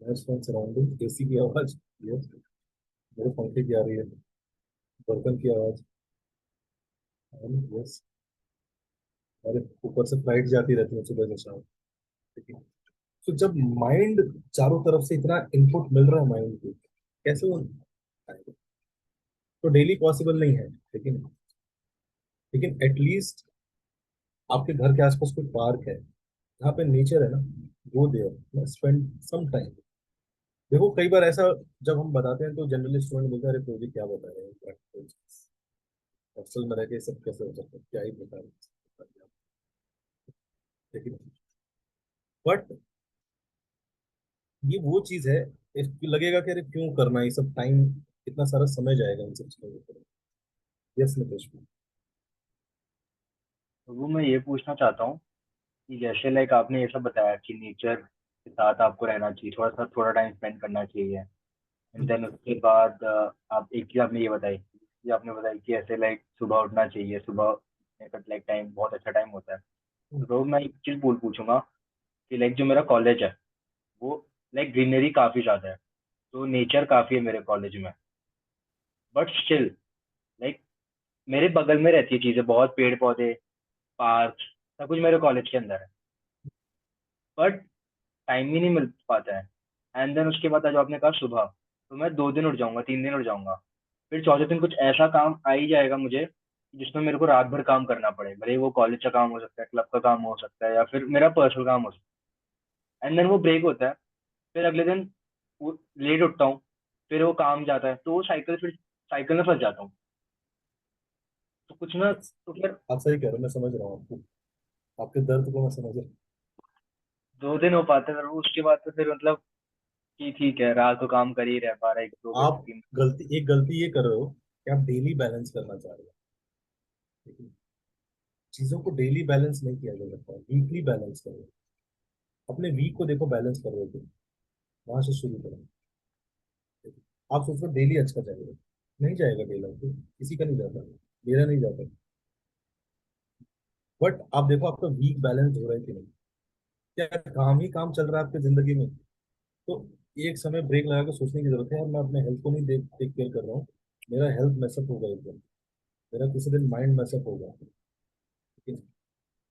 नॉइस फ्रॉम सराउंडिंग, एसी की आवाज, यस, मेरे पंखे की आ रही है, बर्तन की आवाज, यस, अरे ऊपर से फ्लाइट जाती रहती है सुबह से शाम। ठीक है। तो जब माइंड, चारों तरफ से इतना इनपुट मिल रहा है माइंड को, कैसे वो आएगा? तो डेली पॉसिबल नहीं है, लेकिन एटलीस्ट आपके घर के आसपास कोई पार्क है जहाँ पे नेचर है ना, go there, spend some time. देखो कई बार ऐसा, जब हम बताते हैं तो जनरली स्टूडेंट बोलते हैं, अरे प्रोजेक्ट क्या बता रहे हैं, प्रैक्टिकल हॉस्टल में रह के सब कैसे हो सकता है, क्या ही बता रहे हैं। लेकिन बट ये वो चीज है, लगेगा कि अरे क्यों करना ये सब, टाइम इतना सारा समय जाएगा इन सब चीजों पर। यस नितेश। तो वो मैं ये पूछना चाहता हूँ कि जैसे लाइक आपने ये सब बताया कि नेचर के साथ आपको रहना चाहिए, थोड़ा टाइम स्पेंड करना चाहिए, एंड देन उसके बाद आप एक चीज आपने ये बताई कि आपने बताई कि ऐसे लाइक सुबह उठना चाहिए, सुबह का लाइक टाइम बहुत अच्छा टाइम होता है। तो मैं एक चीज पूछूंगा कि लाइक जो मेरा कॉलेज है वो लाइक ग्रीनरी काफी ज्यादा है, तो नेचर काफी है मेरे कॉलेज में, बट स्टिल लाइक मेरे बगल में रहती है चीजें, बहुत पेड़ पौधे, पार्क, सब कुछ मेरे कॉलेज के अंदर है। बट टाइम ही नहीं मिल पाता है। एंड देन उसके बाद जो आपने कहा सुबह, तो मैं 2 दिन उठ जाऊंगा, 3 दिन उठ जाऊंगा। फिर चौथे दिन कुछ ऐसा काम आ ही जाएगा मुझे जिसमें मेरे को रात भर काम करना पड़े, भले ही वो कॉलेज का काम हो सकता है, क्लब का काम हो सकता है, या फिर मेरा पर्सनल काम हो सकता है। एंड देन वो ब्रेक होता है, फिर अगले दिन वो लेट उठता हूँ, फिर वो काम जाता है, तो वो साइकिल, फिर साइकिल में फंस जाता हूँ। तो कुछ ना, तो फिर आप सही कह रहे हो, मैं समझ रहा हूँ आपको, आपके दर्द को मैं समझ रहा 2 दिन हो पाते हैं, फिर वो उसके बाद तो फिर मतलब कि ठीक है, रात को काम कर ही रह पा रहा है, 2 घंटे हूँ। 3। एक गलती ये कर रहे हो कि आप डेली बैलेंस करना चाह रहे हो, लेकिन चीजों को डेली बैलेंस नहीं किया जा सकता, वीकली बैलेंस करो। अपने वीक को देखो बैलेंस कर रहे हो तुम, वहां से शुरू करो। आप सोच रहे हो डेली अच्छा जाएगा, नहीं जाएगा डेली, तो किसी का नहीं जाता, मेरा नहीं जाता। बट आप देखो आपका वीक बैलेंस हो रहा है कि नहीं, क्या काम ही काम चल रहा है आपकी जिंदगी में। तो एक समय ब्रेक लगा के सोचने की जरूरत है, यार मैं अपने हेल्थ को नहीं देख टेक केयर कर रहा हूँ, मेरा हेल्थ मैसअप होगा एक दिन, मेरा किसी दिन माइंड मैसअप होगा, ठीक है।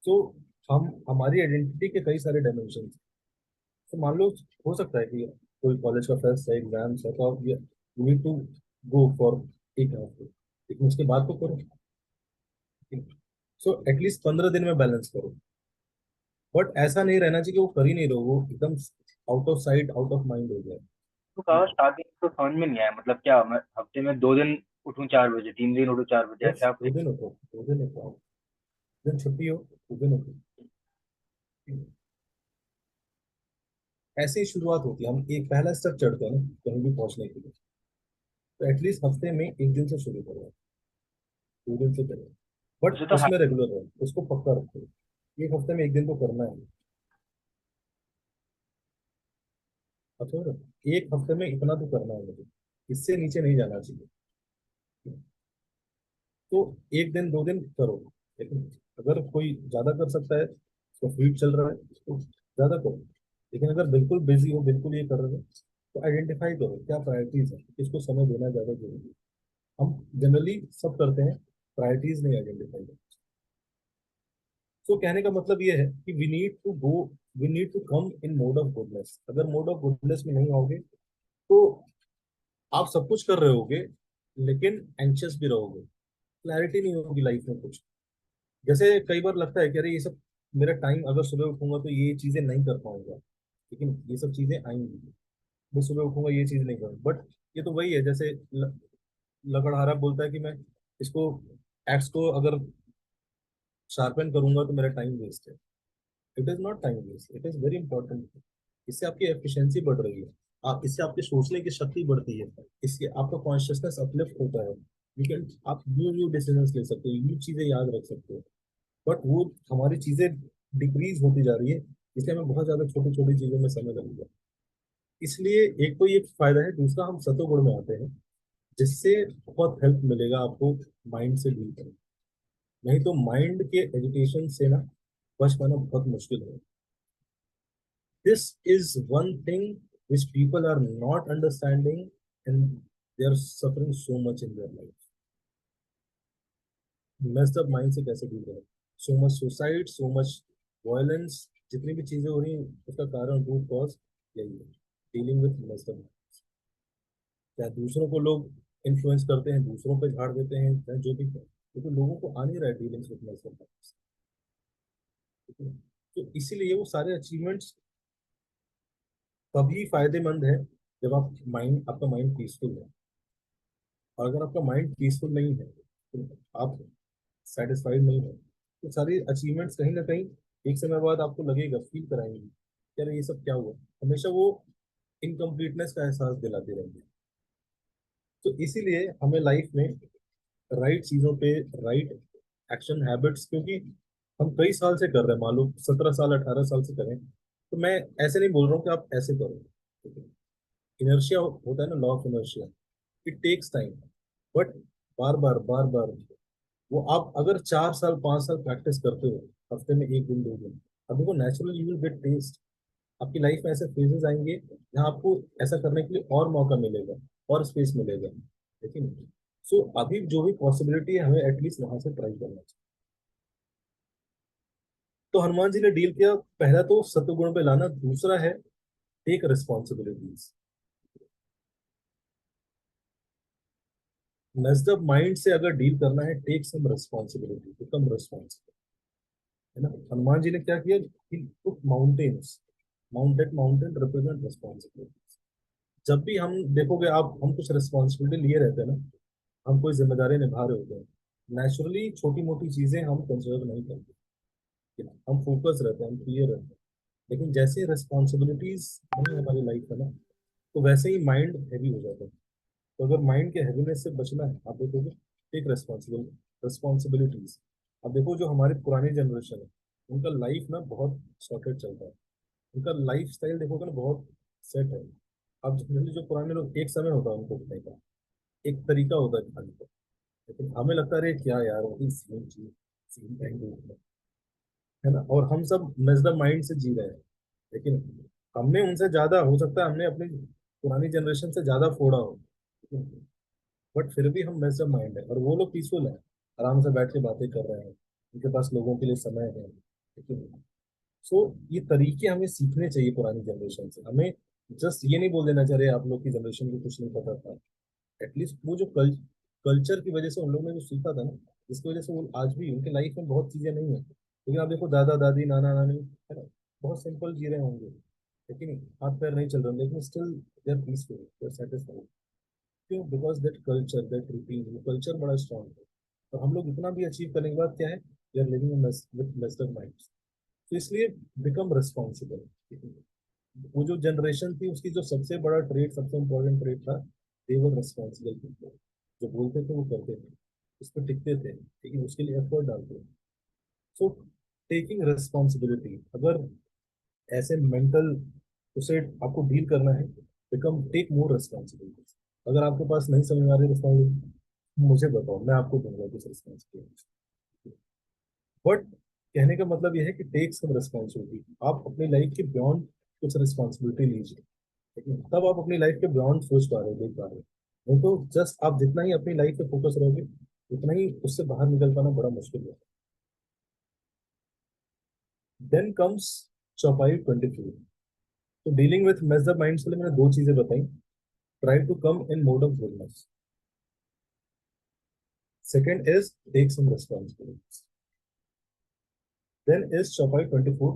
तो हम हमारी आइडेंटिटी के कई सारे डायमेंशन। तो मान लो हो सकता है कि कोई कॉलेज का फेस्ट है, एग्जाम्स है, तो आप you need to go for एक हफ्ते, लेकिन उसके बाद तो करो। सो एटलीस्ट 15 दिन में बैलेंस करो। बट ऐसा नहीं रहना चाहिए कि वो कर ही नहीं रहो, वो एकदम out of sight out of mind हो जाए। तो कहा स्टार्टिंग तो समझ में नहीं आया, मतलब क्या मैं हफ्ते में 2 दिन उठूं 4 बजे, 3 दिन उठूं 4 बजे, बस ऐसे आप? 2 दिन उठो, 2 दिन उठो, दिन छुट्टी हो 2 दिन उठो। ऐसे ही शुरुआत होती है, हम एक पहला स्टेप चढ़ते हैं ना कहीं भी पहुंचने के लिए। तो एटलीस्ट हफ्ते में एक दिन से शुरू करो, 2 दिन से करो, बट वैसे तो उसमें रेगुलर रहो, उसको पक्का रखो, एक हफ्ते में एक दिन तो करना है। अच्छा, एक हफ्ते में इतना तो करना है मुझे, इससे नीचे नहीं जाना चाहिए। तो एक दिन 2 दिन करो, लेकिन अगर कोई ज्यादा कर सकता है, तो फील्ड चल रहा है तो ज्यादा करो। लेकिन अगर बिल्कुल बिजी हो, बिल्कुल ये कर रहे हो, तो आइडेंटिफाई करो क्या प्रायोरिटीज है, किसको समय देना ज्यादा जरूरी है। हम जनरली सब करते हैं, प्रायोरिटीज नहीं आइडेंटिफाई करते। तो कहने का मतलब ये है कि we need to come in mode of goodness. अगर मोड ऑफ गुडनेस में नहीं आओगे, तो आप सब कुछ कर रहे होगे, लेकिन एंशियस भी रहोगे, क्लैरिटी नहीं होगी लाइफ में कुछ। जैसे कई बार लगता है कि अरे ये सब, मेरा टाइम अगर सुबह उठूंगा तो ये चीजें नहीं कर पाऊंगा, लेकिन ये सब चीजें आएंगी। मैं सुबह उठूंगा ये चीज नहीं करूँ, बट ये तो वही है जैसे लकड़हारा बोलता है कि मैं इसको एक्स को अगर शार्पन करूंगा तो मेरा टाइम वेस्ट है। It is not time waste, it is very important. इससे आपकी एफिशिएंसी बढ़ रही है, आप इससे आपकी सोचने की शक्ति बढ़ती है, इससे आपका कॉन्शियसनेस अपलिफ्ट होता है। यू कैन, आप न्यू न्यू डिसीजंस ले सकते हो, न्यू चीजें याद रख सकते हो। बट वो हमारी चीजें डिक्रीज होती जा रही है, इसलिए हमें बहुत ज्यादा छोटी छोटी चीजों में समय लगेगा। इसलिए एक तो ये फायदा है, दूसरा हम सतोगुण में आते हैं, जिससे बहुत हेल्प मिलेगा आपको माइंड से डील करने। नहीं तो माइंड के एजुकेशन से ना बच पाना बहुत मुश्किल है। This is one thing which people are not understanding, and they are suffering so much in their life. Messed up mind से कैसे डील करें? So much suicide, so much violence, जितनी भी चीजें हो रही हैं उसका कारण, रूट कॉज यही है, dealing with messed up mind। चाहे दूसरों को लोग इन्फ्लुएंस करते हैं, दूसरों पे झाड़ देते हैं, चाहे जो भी करें, लेकिन लोगों को आ नहीं रहा है dealings with messed up mind। ठीक है? तो इसीलिए वो सारे अचीवमेंट्स तभी फायदेमंद है जब आपका माइंड पीसफुल है। और अगर आपका माइंड पीसफुल नहीं है, तो आप सेटिस्फाइड नहीं हो, तो सारी अचीवमेंट्स कहीं ना कहीं एक समय बाद आपको लगेगा, फील कराएंगे कि यार ये सब क्या हुआ। हमेशा वो इनकम्प्लीटनेस का एहसास दिलाती रहेंगे। तो इसीलिए हमें लाइफ में राइट चीजों पे, राइट एक्शन हैबिट्स, क्योंकि हम कई साल से कर रहे हैं, मान लो 17 साल 18 साल से करें, तो मैं ऐसे नहीं बोल रहा हूँ कि आप ऐसे करो। इनर्शिया होता है ना, law of inertia, it takes time. But बार बार वो आप अगर 4 साल 5 साल प्रैक्टिस करते हो, हफ्ते में एक दिन 2 दिन, अब देखो naturally you will get test. आपकी लाइफ में ऐसे फेजेस आएंगे जहाँ आपको ऐसा करने के लिए और मौका मिलेगा, और स्पेस मिलेगा, लेकिन सो अभी जो भी पॉसिबिलिटी है हमें एटलीस्ट वहां से ट्राई करना चाहिए। तो हनुमान जी ने डील किया, पहला तो सत्वगुण पे लाना, दूसरा है टेक रिस्पॉन्सिबिलिटीज। मेस्ड माइंड से अगर डील करना है, take some responsibility, become responsible, है ना। हनुमान जी ने क्या किया, mountains, mountain mountain represent responsibility. जब भी हम देखोगे आप, हम कुछ रिस्पॉन्सिबिलिटी लिए रहते हैं ना, हम कोई जिम्मेदारी निभा रहे होते हैं, नेचुरली छोटी मोटी चीजें हम कंसिडर नहीं करते, ठीक है? हम फोकस रहते हैं, हम क्लियर रहते हैं। लेकिन जैसे रिस्पॉन्सिबिलिटीज हमें हमारी लाइफ में ना, तो वैसे ही माइंड हैवी हो जाता है। तो अगर माइंड के हैवीनेस से बचना है, आप देखोगे एक रिस्पॉन्सिबिलिटीज। अब देखो जो हमारी पुरानी जनरेशन है, उनका लाइफ ना बहुत सॉर्टेड चलता है, उनका लाइफ स्टाइल देखोगे ना बहुत सेट है। अब जनरली जो पुराने लोग, एक समय होता है उनको उठने का, एक तरीका होता है खाने का, लेकिन हमें लगता है अरे क्या यार, वही सेम चीज, सेम टाइम पे उठना, है ना। और हम सब मेजर माइंड से जी रहे हैं, लेकिन हमने उनसे ज्यादा, हो सकता है हमने अपनी पुरानी जनरेशन से ज्यादा फोड़ा हो, बट फिर भी हम मेजर माइंड है, और वो लोग पीसफुल है, आराम से बैठ के बातें कर रहे हैं, उनके पास लोगों के लिए समय है, लेकिन सो ये तरीके हमें सीखने चाहिए पुरानी जनरेशन से। हमें जस्ट ये नहीं बोल देना चाहिए आप लोग की जनरेशन को कुछ नहीं पता था। एटलीस्ट वो जो कल्चर की वजह से उन लोगों ने जो सीखा था ना, जिसकी वजह से वो आज भी उनके लाइफ में बहुत चीजें नहीं है, लेकिन आप देखो दादा दादी नाना नानी, है ना, बहुत सिंपल जी रहे होंगे, लेकिन हाथ पैर नहीं चल रहे, लेकिन still they are peaceful, they are satisfied. क्यों? Because that culture, that routine, वो कल्चर बड़ा स्ट्रांग है। और हम लोग इतना भी अचीव करने के बाद क्या है, we are living with lesser mind. तो इसलिए बिकम रिस्पॉन्सिबल। वो जो जनरेशन थी उसकी जो सबसे बड़ा ट्रेड, सबसे इम्पोर्टेंट ट्रेड था, दे वर रिस्पॉन्सिबल पीपल। जो बोलते थे वो करते थे, उस पर टिकते थे, लेकिन उसके लिए एफर्ट डालते थे। सो टेकिंग रिस्पॉन्सिबिलिटी, अगर ऐसे मेंटल उसे आपको डील करना है, बिकम टेक मोर रिस्पॉन्सिबिलिटी। अगर आपके पास नहीं समझ में आ रही रिस्पॉन्सिबिलिटी, मुझे बताओ, मैं आपको दूंगा कुछ रिस्पॉन्सिबिलिटी। बट कहने का मतलब यह है कि टेक सम रिस्पॉन्सिबिलिटी, आप अपनी लाइफ के बियॉन्ड कुछ रिस्पॉन्सिबिलिटी लीजिए, लेकिन तब आप अपनी लाइफ के बियॉन्ड सोच पा रहे हो, देख पा रहे हो। नहीं तो जस्ट आप जितना ही अपनी लाइफ पे फोकस रहोगे, उतना ही उससे बाहर निकल पाना बड़ा मुश्किल है। देन कम्स चौपाई 24। तो डीलिंग विथ मेजर माइंड्स के लिए मैंने दो चीजें बताई। Try to come in mode of goodness, second is take some responsibility. Then is चौपाई 24,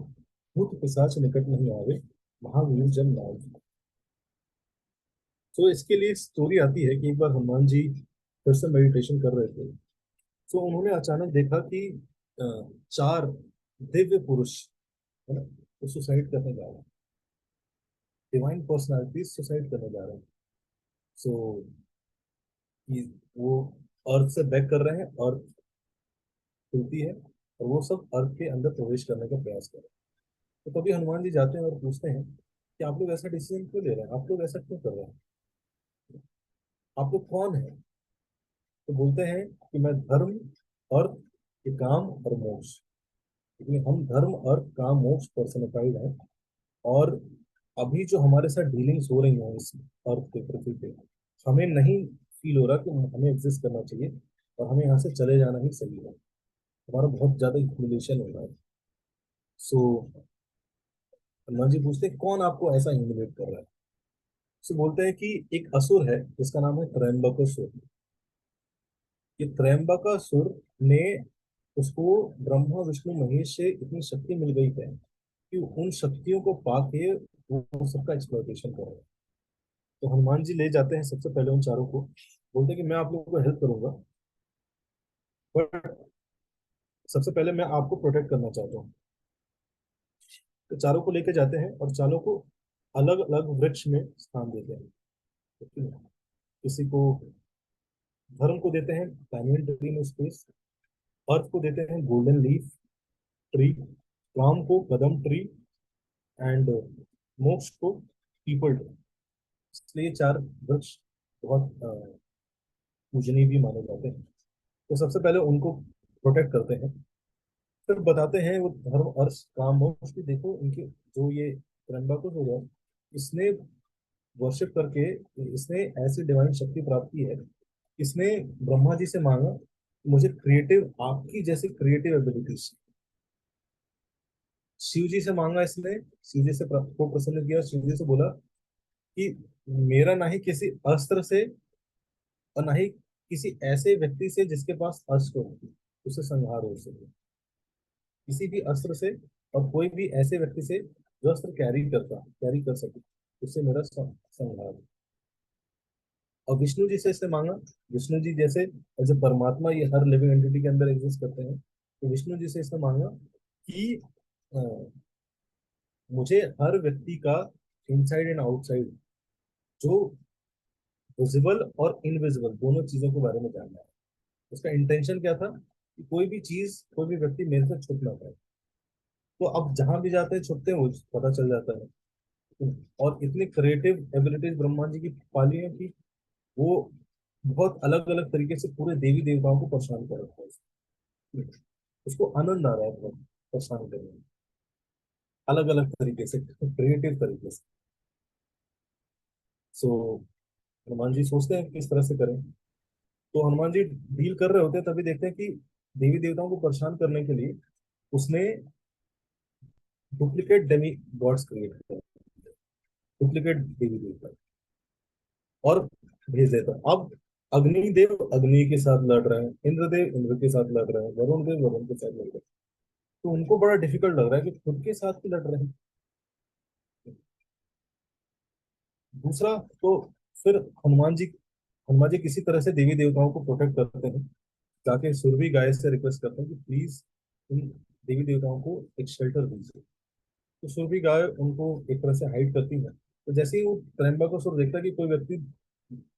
भूत पिशाच निकट नहीं आवे, महावीर जब नाम। तो इसके लिए स्टोरी आती है कि एक बार हनुमान जी फिर से मेडिटेशन कर रहे थे, तो उन्होंने अचानक देखा कि अ, चार दिव्य पुरुष, है ना, वो सुसाइड करने जा रहे हैं, डिवाइन पर्सनालिटी सुसाइड करने जा रहे हैं। सो वो अर्थ से बैक कर रहे हैं, अर्थ खुलती है, और वो सब अर्थ के अंदर प्रवेश करने का प्रयास कर रहे हैं। तो कभी हनुमान जी जाते हैं और पूछते हैं कि आप लोग ऐसा डिसीजन क्यों ले रहे हैं, आप लोग ऐसा क्यों कर रहे हैं, आप लोग कौन है। तो बोलते हैं कि मैं धर्म, अर्थ, के काम और मोक्ष, क्योंकि हम धर्म अर्थ काम मोक्ष पर्सनिफाइड है। और अभी जो हमारे साथ डीलिंग्स हो रही हैं इस अर्थ पे, पृथ्वी पे, हमें नहीं फील हो रहा कि हमें एग्जिस्ट करना चाहिए, और हमें यहाँ से चले जाना ही सही है। हमारा बहुत ज्यादा ह्यूमिलेशन हो रहा है। सो हनुमान जी पूछते हैं कौन आपको ऐसा ह्यूमिलेट कर रहा है। सो बोलते हैं कि एक असुर है जिसका नाम है त्रयंबकासुर। ये त्रयंबकासुर ने, उसको ब्रह्मा विष्णु महेश से इतनी शक्ति मिल गई है कि उन शक्तियों को पाके वो सबका एक्सप्लॉइटेशन कर रहा है। तो हनुमान जी ले जाते हैं सबसे पहले उन चारों को, बोलते हैं कि मैं आप लोगों को हेल्प करूंगा, बट सबसे पहले मैं आपको प्रोटेक्ट करना चाहता हूँ। तो चारों को लेके जाते हैं और चारों को अलग अलग वृक्ष में स्थान देते हैं। तो किसी को, धर्म को देते हैं पैनियन ट्री में स्पेस, अर्थ को देते हैं गोल्डन लीफ ट्री, काम को कदम ट्री, एंड मोक्ष को पीपल ट्री। इसलिए चार वृक्ष बहुत पूजनीय भी माने जाते हैं। तो सबसे पहले उनको प्रोटेक्ट करते हैं, फिर बताते हैं वो धर्म अर्थ काम मोक्ष की, देखो इनके जो ये त्र्यंबकुश हो गया, इसने वर्शिप करके, इसने ऐसी डिवाइन शक्ति प्राप्त की है, इसने ब्रह्मा जी से मांगा मुझे क्रिएटिव, आपकी जैसी क्रिएटिव एबिलिटीज, शिव जी से मांगा इसने, शिव जी से को प्रसन्न किया, शिव जी से बोला कि मेरा ना ही किसी अस्त्र से और ना ही किसी ऐसे व्यक्ति से जिसके पास अस्त्र हो उसे संहार हो सके, किसी भी अस्त्र से और कोई भी ऐसे व्यक्ति से जो अस्त्र कैरी कर सके, उससे मेरा संहार हो। और विष्णु जी से इसने मांगा, विष्णु जी जैसे एज ए परमात्मा ये हर लिविंग एंटिटी के अंदर एग्जिस्ट करते हैं, तो विष्णु जी से इसने मांगा कि अ, मुझे हर व्यक्ति का इनसाइड एंड आउटसाइड, जो विजिबल और इनविजिबल दोनों चीजों के बारे में जानना है। उसका इंटेंशन क्या था कि कोई भी चीज, कोई भी व्यक्ति मेरे से छुप ना पाए। तो अब जहां भी जाते हैं छुपते हैं, वो पता चल जाता है। और इतनी क्रिएटिव एबिलिटीज ब्रह्मा जी की पाली है कि वो बहुत अलग अलग तरीके से पूरे देवी देवताओं को परेशान कर रखा है। उसको आनंद आ रहा है बहुत परेशान करने में, अलग अलग तरीके से, क्रिएटिव तरीके से। सो हनुमान जी सोचते हैं किस तरह से करें। तो हनुमान जी डील कर रहे होते हैं, तभी देखते हैं कि देवी देवताओं को परेशान करने के लिए उसने डुप्लीकेट डेमी गॉड्स क्रिएट किया, डुप्लीकेट देवी देवता, और भेज देता है। अब अग्निदेव अग्नि के साथ लड़ रहे हैं, इंद्रदेव इंद्र के साथ लड़ रहे हैं, वरुण देव वरुण के साथ लड़ रहे हैं। तो उनको बड़ा डिफिकल्ट लग रहा है कि खुद के साथ ही लड़ रहे हैं। दूसरा, तो फिर हनुमान जी किसी तरह से देवी देवताओं को प्रोटेक्ट करते हैं, जाके सुरभि गाय से रिक्वेस्ट करते हैं कि प्लीज इन देवी देवताओं को एक शेल्टर दीजिए। तो सुरभि गाय उनको एक तरह से हाइड करती है। तो जैसे ही वो त्र्यंबकेश्वर देखता है कि कोई व्यक्ति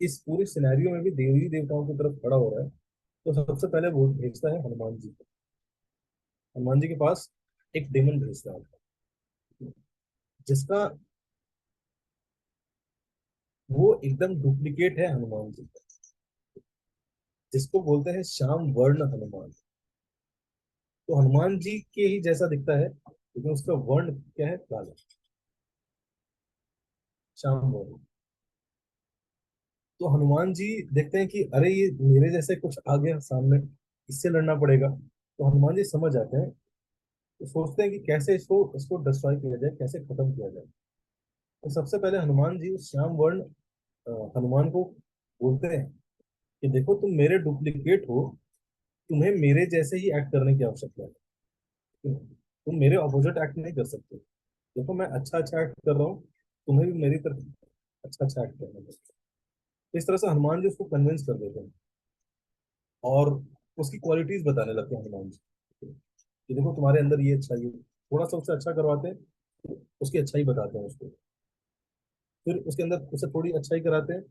इस पूरे सिनेरियो में भी देवी देवताओं की तरफ खड़ा हो रहा है, तो सबसे पहले वो भेजता है हनुमान जी को, हनुमान जी के पास एक डेमन भेजता है, जिसका वो एकदम डुप्लीकेट है हनुमान जी का, जिसको बोलते हैं श्याम वर्ण हनुमान। तो हनुमान जी के ही जैसा दिखता है, लेकिन उसका वर्ण क्या है, काला, श्याम वर्ण। तो हनुमान जी देखते हैं कि अरे ये मेरे जैसे कुछ आ गया सामने, इससे लड़ना पड़ेगा। तो हनुमान जी समझ आते हैं, तो सोचते हैं कि कैसे इसको इसको डिस्ट्रॉय किया जाए, कैसे खत्म किया जाए। तो सबसे पहले हनुमान जी उस श्याम वर्ण हनुमान को बोलते हैं कि देखो तुम मेरे डुप्लीकेट हो, तुम्हें मेरे जैसे ही एक्ट करने की आवश्यकता है, तुम मेरे ऑपोजिट एक्ट नहीं कर सकते। देखो मैं अच्छा अच्छा एक्ट कर रहा हूँ, तुम्हें भी मेरी तरफ अच्छा अच्छा एक्ट करना पड़ेगा। तो इस तरह से हनुमान जी उसको कन्विंस कर देते हैं, और उसकी क्वालिटीज बताने लगते हैं हनुमान जी कि देखो तुम्हारे अंदर ये अच्छा, ये थोड़ा सा उससे अच्छा करवाते हैं, तो उसकी अच्छाई बताते हैं उसको। फिर उसके अंदर उसे थोड़ी अच्छाई कराते हैं,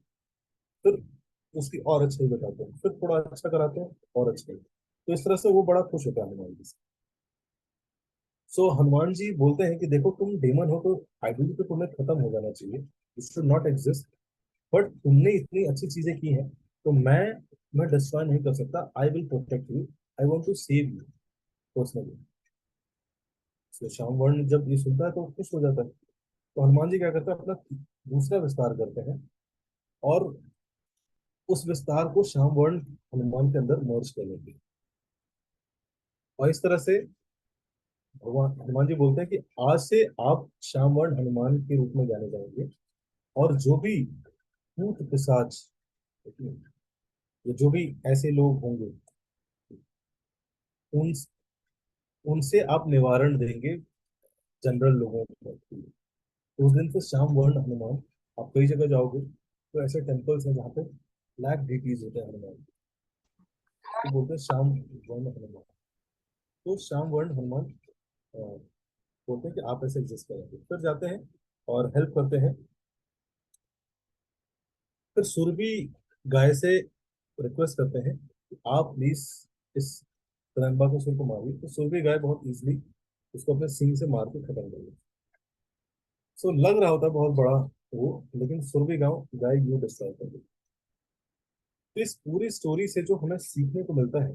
फिर उसकी और अच्छाई बताते हैं, फिर थोड़ा अच्छा कराते हैं और अच्छाई। तो इस तरह से वो बड़ा खुश होता है हनुमान जी से। सो हनुमान जी बोलते हैं कि देखो तुम डेमन हो, तो आइडियली तो तुम्हें खत्म हो जाना चाहिए, it should not exist. But तुमने इतनी अच्छी चीजें की हैं, तो मैं डिस्ट्रॉय नहीं कर सकता, I will protect you, I want to save you personally. तो श्यामवर्ण जब ये सुनता है तो वो खुश हो जाता है। तो हनुमान जी क्या करते हैं, अपना दूसरा विस्तार करते हैं, और उस विस्तार को श्यामवर्ण हनुमान के अंदर मर्ज कर लेते हैं। और इस तरह से भगवान हनुमान जी बोलते हैं कि आज से आप श्यामवर्ण हनुमान के रूप में जाने जाएंगे, और जो भी भूत पिशाच, ये जो भी ऐसे लोग होंगे, उन उनसे आप निवारण देंगे जनरल लोगों को। तो उस दिन से श्याम वर्ण हनुमान, आप कई जगह जाओगे तो ऐसे टेम्पल्स हैं जहाँ पे ब्लैक डीटीज होते हैं हनुमान, तो बोलते हैं श्याम वर्ण हनुमान। तो श्याम वर्ण हनुमान बोलते हैं कि आप ऐसे एग्जिस्ट करेंगे। फिर जाते हैं और हेल्प करते हैं। फिर सुरभि गाय से रिक्वेस्ट करते हैं कि आप प्लीज इस त्र्यंबकेश्वर को मारिए। तो सुरभि गाय बहुत इजीली उसको अपने सींग से मार के खत्म कर देती। सो लग रहा होता है बहुत बड़ा वो, लेकिन सुरभि गांव गाय यूं डिस्ट्रॉय कर देती। तो इस पूरी स्टोरी से जो हमें सीखने को मिलता है,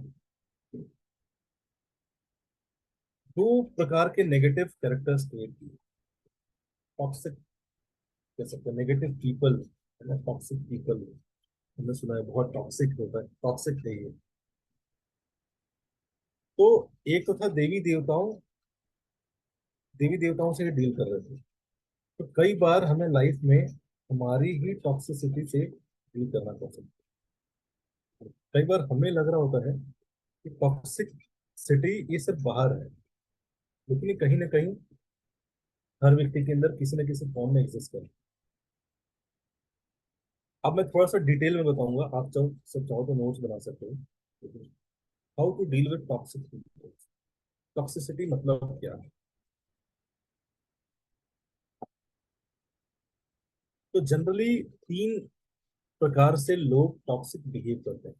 दो प्रकार के नेगेटिव कैरेक्टर्स क्रिएट किए। टॉक्सिक कह सकते हैं, नेगेटिव पीपल है ना, टॉक्सिक पीपल। हमने सुना है बहुत टॉक्सिक होता है, टॉक्सिक है ये। तो एक तो था देवी देवताओं देवी देवताओं से डील कर रहे थे। तो कई बार हमें लाइफ में हमारी ही टॉक्सिसिटी से डील करना पड़ता है। कई बार हमें लग रहा होता है कि टॉक्सिक सिटी ये सब बाहर है, लेकिन ये कहीं ना कहीं हर व्यक्ति के अंदर किसी न किसी फॉर्म में एग्जिस्ट कर। अब मैं थोड़ा सा डिटेल में बताऊंगा, आप चाहो सब चाहो तो नोट्स बना सकते हो। How to deal with toxic people. Toxicity मतलब क्या है? तो जनरली तीन प्रकार से लोग टॉक्सिक बिहेव करते हैं।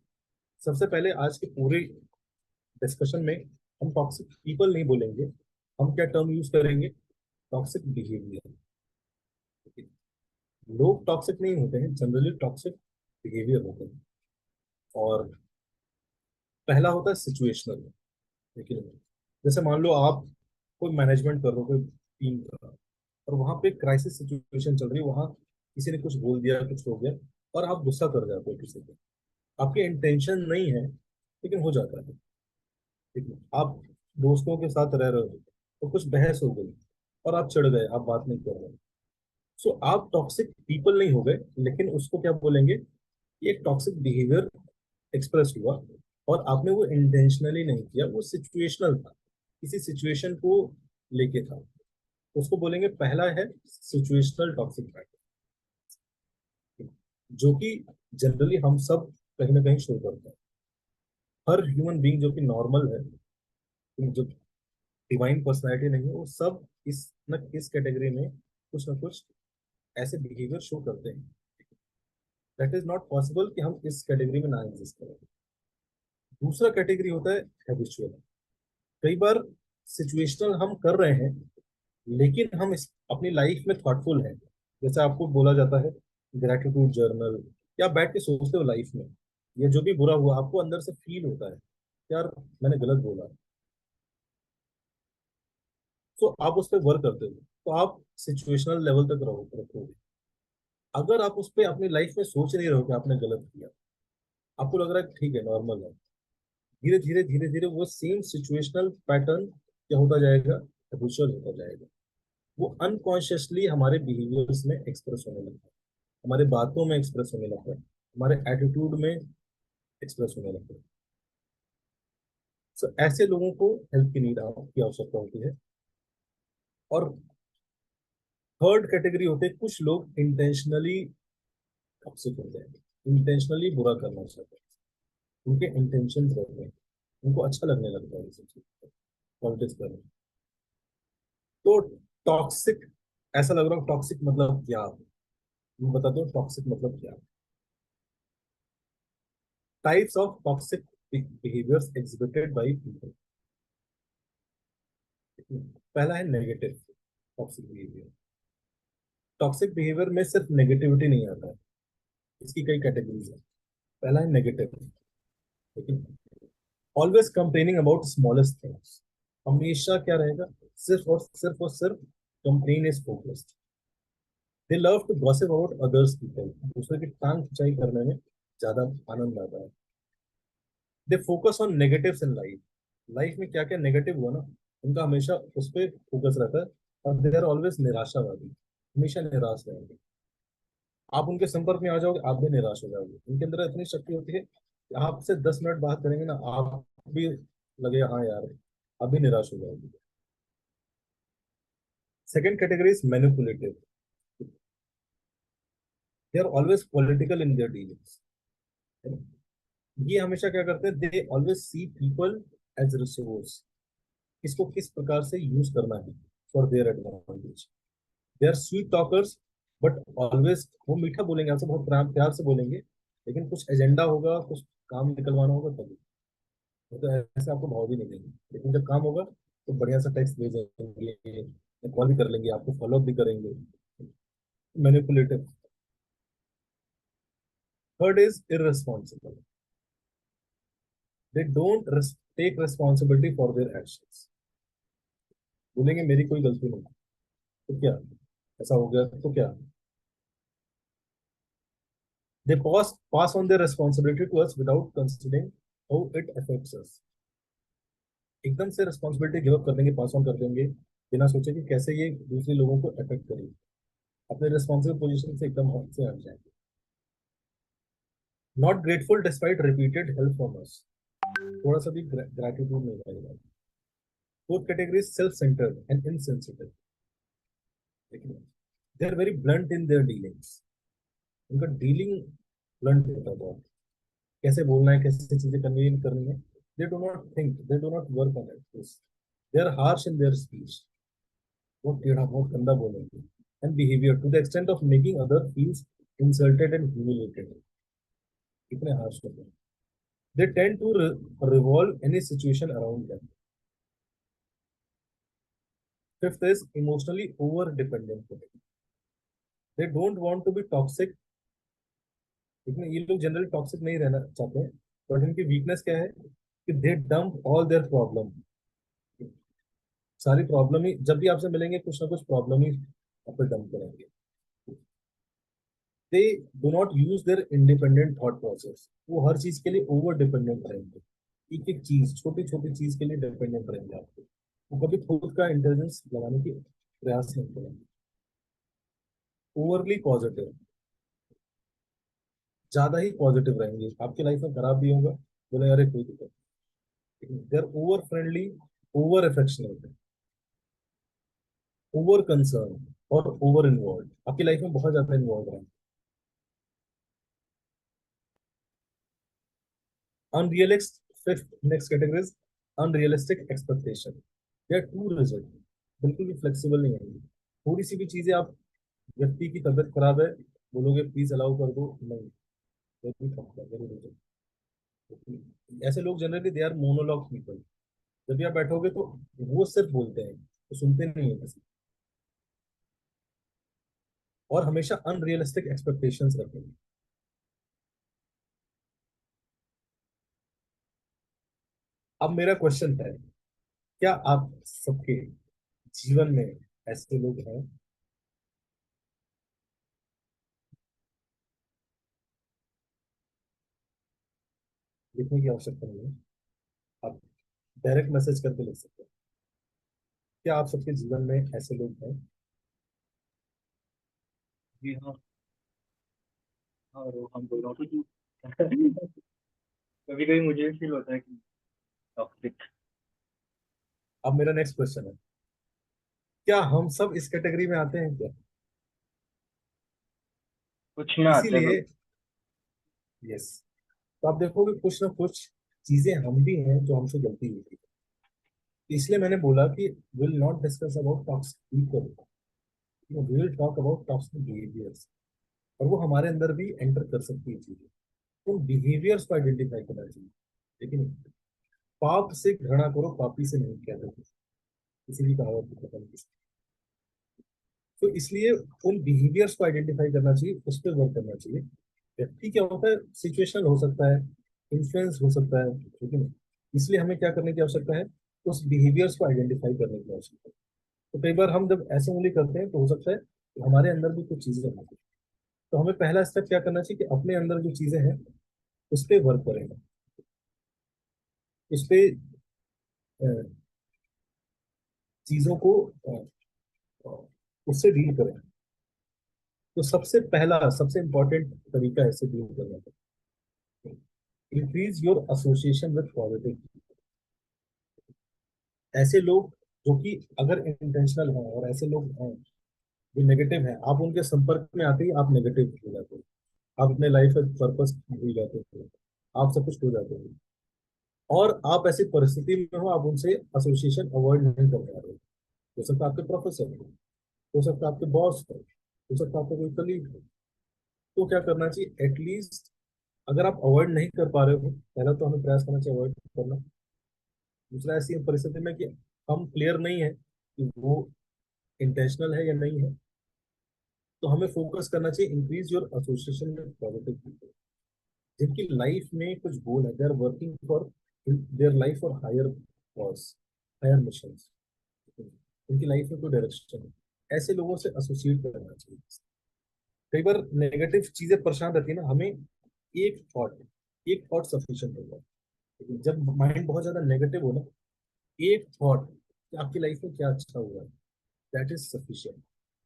सबसे पहले आज के पूरे डिस्कशन में हम टॉक्सिक पीपल नहीं बोलेंगे, हम क्या टर्म यूज करेंगे? Toxic behaviour. लोग टॉक्सिक नहीं होते हैं, जनरली टॉक्सिक बिहेवियर होते हैं। और पहला होता है सिचुएशनल। लेकिन जैसे मान लो आप कोई मैनेजमेंट कर रहे हो कोई टीम का, और वहां पे क्राइसिस सिचुएशन चल रही है, वहां किसी ने कुछ बोल दिया, कुछ हो गया, और आप गुस्सा कर जाते हो किसी पे। आपकी इंटेंशन नहीं है, लेकिन हो जाता है। ठीक है, आप दोस्तों के साथ रह रहे हो तो कुछ बहस हो गई और आप चिढ़ गए, आप बात नहीं कर रहे। सो आप टॉक्सिक पीपल नहीं हो गए, लेकिन उसको क्या बोलेंगे? ये एक टॉक्सिक बिहेवियर एक्सप्रेस हुआ, और आपने वो इंटेंशनली नहीं किया, वो सिचुएशनल था, किसी सिचुएशन को लेके था। उसको बोलेंगे, पहला है सिचुएशनल टॉक्सिक फैक्टर, जो कि जनरली हम सब कहीं ना कहीं शो करते हैं। हर ह्यूमन बीइंग जो कि नॉर्मल है, जो डिवाइन पर्सनैलिटी नहीं है, वो सब इस न इस कैटेगरी में कुछ ना कुछ ऐसे बिहेवियर शो करते हैं। दैट इज नॉट पॉसिबल कि हम इस कैटेगरी में ना एग्जिस्ट करें। दूसरा कैटेगरी होता है हैबिचुअल। कई बार सिचुएशनल हम कर रहे हैं, लेकिन हम इस अपनी लाइफ में थॉटफुल हैं। जैसे आपको बोला जाता है ग्रेटिट्यूड जर्नल, या बैठ के सोचते हो लाइफ में, ये जो भी बुरा हुआ आपको अंदर से फील होता है, यार मैंने गलत बोला। तो आप उस पर वर्क करते हो, तो आप सिचुएशनल लेवल तक रखोगे। अगर आप उस पर अपनी लाइफ में सोच नहीं रहो कि आपने गलत किया, आपको लग रहा है कि ठीक है नॉर्मल है, धीरे धीरे धीरे धीरे वो सेम सिचुएशनल पैटर्न क्या होता जाएगा? हैबिचुअल होता जाएगा। वो अनकॉन्शियसली हमारे बिहेवियर्स में एक्सप्रेस होने लगता है, हमारे बातों में एक्सप्रेस होने लगता है, हमारे एटीट्यूड में एक्सप्रेस होने लगता है। So, ऐसे लोगों को हेल्प की आवश्यकता होती है। और थर्ड कैटेगरी होते हैं कुछ लोग इंटेंशनली टॉक्सिक होते हैं, इंटेंशनली बुरा करना चाहते हैं, उनके इंटेंशन रहते हैं, उनको अच्छा लगने लगता है इस चीज पॉलिटिक्स करना। तो टॉक्सिक, ऐसा लग रहा है टॉक्सिक मतलब क्या? मैं बताता हूँ टॉक्सिक मतलब क्या। Types of toxic behaviours exhibited by people. पहला है negative toxic behaviour. Toxic behaviour में सिर्फ नेगेटिविटी नहीं आता है, इसकी कई कैटेगरीज है। पहला है नेगेटिव, लेकिन always complaining about smallest things. हमेशा क्या रहेगा? सिर्फ और सिर्फ complain is focused. They love to gossip about others people. दूसरे की टांग खिंचाई करने में ज्यादा आनंद आता है। They focus on negatives in life. Life में क्या क्या नेगेटिव हुआ ना, उनका हमेशा उस पर फोकस रहता है। और दे आर ऑलवेज निराशावादी, हमेशा निराश रहेंगे। आप उनके संपर्क में आ जाओगे, आप भी निराश हो जाओगे। उनके अंदर इतनी शक्ति होती है कि आपसे 10 मिनट बात करेंगे ना, आप भी लगे हाँ यार, आप भी निराश हो जाओगे। Second category is manipulative. They are always political in their dealings. ये हमेशा क्या करते हैं? They always see people as resource. इसको किस प्रकार से यूज करना है for their advantage. They are sweet talkers, but always वो मीठा बोलेंगे आपसे, बहुत प्यार प्यार से बोलेंगे, लेकिन कुछ एजेंडा होगा, कुछ काम निकलवाना होगा तभी। तो ऐसे आपको भाव भी नहीं देंगे, लेकिन जब काम होगा तो बढ़िया सा टेक्स्ट भेजेंगे, कॉल भी कर लेंगे, आपको फॉलो अप भी करेंगे। Manipulative. Third is irresponsible. They don't take responsibility for their actions. बोलेंगे मेरी कोई गलती नहीं, तो क्या, ऐसा हो गया तो क्या। They pass on their responsibility to us without considering how it affects us. एकदम से रिस्पॉन्सिबिलिटी गिव अप कर देंगे, पास ऑन कर देंगे, बिना सोचे कि कैसे ये दूसरे लोगों को अफेक्ट करेगी, अपने रिस्पॉन्सिबल पोजीशन से एकदम हद से हट जाएंगे। Not grateful despite repeated help from us, थोड़ा सा भी ग्रेटिट्यूड नहीं रहेगा। Fourth category self centred and insensitive, लेकिन they are very blunt in their dealings, उनका डीलिंग ब्लंट होता है बहुत, कैसे बोलना है, कैसे चीजें कन्वीन करनी है। They do not think, they do not work on it, they are harsh in their speech, बहुत टेढ़ा बहुत गंदा बोलेंगे। And behaviour to the extent of making other feels insulted and humiliated, कितने हार्श होते हैं। They tend to revolve any situation around them. Fifth is emotionally over dependent, they don't want to be toxic, लेकिन ये लोग generally toxic नहीं रहना चाहते हैं, बट इनकी वीकनेस क्या है कि दे डंप ऑल देयर प्रॉब्लम, सारी प्रॉब्लम ही जब भी आपसे मिलेंगे कुछ ना कुछ प्रॉब्लम ही आप पे डंप करेंगे। दे do not use their independent thought process, वो हर चीज के लिए ओवर डिपेंडेंट रहेंगे, एक एक चीज छोटी छोटी चीज के लिए डिपेंडेंट रहेंगे आपको, वो कभी खुद का इंटेलिजेंस लगाने की प्रयास नहीं करेंगे। ओवरली पॉजिटिव, ज्यादा ही पॉजिटिव रहेंगे, आपकी लाइफ में खराब भी होगा, बोले अरे कोई दिक्कत नहीं। They are over friendly, over affectionate, over concern और ओवर इन्वॉल्व, आपकी लाइफ में बहुत ज्यादा इन्वॉल्व रहेंगे। Unrealistic, fifth next category is unrealistic expectation, they are too rigid, बिल्कुल भी फ्लेक्सिबल नहीं है। थोड़ी सी भी चीजें आप, व्यक्ति की तबीयत खराब है, बोलोगे प्लीज अलाउ कर दो, नहीं, very popular, very rigid। ऐसे लोग generally they are monologue people, जब भी आप बैठोगे तो वो सिर्फ बोलते हैं, तो सुनते नहीं है किसी, और हमेशा अनरियलिस्टिक एक्सपेक्टेशंस रखेंगे। अब मेरा क्वेश्चन है, क्या आप सबके जीवन में ऐसे लोग हैं? लिखने की आवश्यकता नहीं है, आप डायरेक्ट मैसेज करके लिख सकते हैं। क्या आप सबके जीवन में ऐसे लोग हैं? जी हाँ। और हम बोल रहा हूँ कभी कभी मुझे भी फील होता है कि टॉक्सिक। अब मेरा नेक्स्ट क्वेश्चन है, क्या हम सब इस कैटेगरी में आते हैं क्या? कुछ ना आते हैं इसीलिए, बस। यस, तो आप देखोगे कुछ ना कुछ चीजें हम भी हैं जो हमसे गलती हुई थी, इसलिए मैंने बोला कि will not discuss about toxic people, we will talk about toxic behaviours, और वो हमारे अंदर भी एंटर कर सकती है चीजें, तो बिहेवियर्स को आइडेंटिफाई करना चाहिए। लेकिन पाप से घृणा करो, पापी से नहीं, कहते थे किसी भी कहावत को खत्म की। तो इसलिए उन बिहेवियर्स को आइडेंटिफाई करना चाहिए, उस पर वर्क करना चाहिए। व्यक्ति क्या होता है, सिचुएशनल हो सकता है, इन्फ्लुएंस हो सकता है, ठीक है ना, इसलिए हमें क्या करने की आवश्यकता है, उस बिहेवियर्स को आइडेंटिफाई करने की आवश्यकता है। तो कई बार हम जब ऐसे उंगली करते हैं तो हो सकता है कि हमारे अंदर भी कुछ चीजें होती, तो हमें पहला स्टेप क्या करना चाहिए कि अपने अंदर जो चीजें हैं उस पर वर्क करेंगे, उस पे अ, चीजों को अ, उससे डील करें। तो सबसे पहला सबसे इंपॉर्टेंट तरीका है इससे डील करने का, increase your association with positive, ऐसे लोग जो कि अगर इंटेंशनल हैं, और ऐसे लोग हैं जो नेगेटिव हैं, आप उनके संपर्क में आते ही आप नेगेटिव हो जाते हो, आप अपने लाइफ में पर्पस भूल जाते हो, आप सब कुछ खो जाते हो, और आप ऐसी परिस्थिति में हो आप उनसे एसोसिएशन अवॉइड नहीं कर पा रहे हो। हो सकता है आपके प्रोफेसर हो सकता है आपके बॉस हो सकता है आपका कोई कलीग हो। तो क्या करना चाहिए, एटलीस्ट अगर आप अवॉइड नहीं कर पा रहे हो, पहला तो हमें प्रयास करना चाहिए अवॉइड करना। दूसरा, ऐसी परिस्थिति में कि हम क्लियर नहीं है कि वो इंटेंशनल है या नहीं है, तो हमें फोकस करना चाहिए increase your association with positive people, जिनकी लाइफ में कुछ गोल है, they are working for their life for higher cause, higher mission, उनकी लाइफ में कोई डायरेक्शन है, ऐसे लोगों से एसोसिएट करना चाहिए। कई बार नेगेटिव चीजें परेशान रहती है ना, हमें एक थॉट सफिशिएंट होगा, लेकिन जब माइंड बहुत ज्यादा नेगेटिव हो ना, एक थॉट कि आपकी लाइफ में क्या अच्छा हुआ है, that is sufficient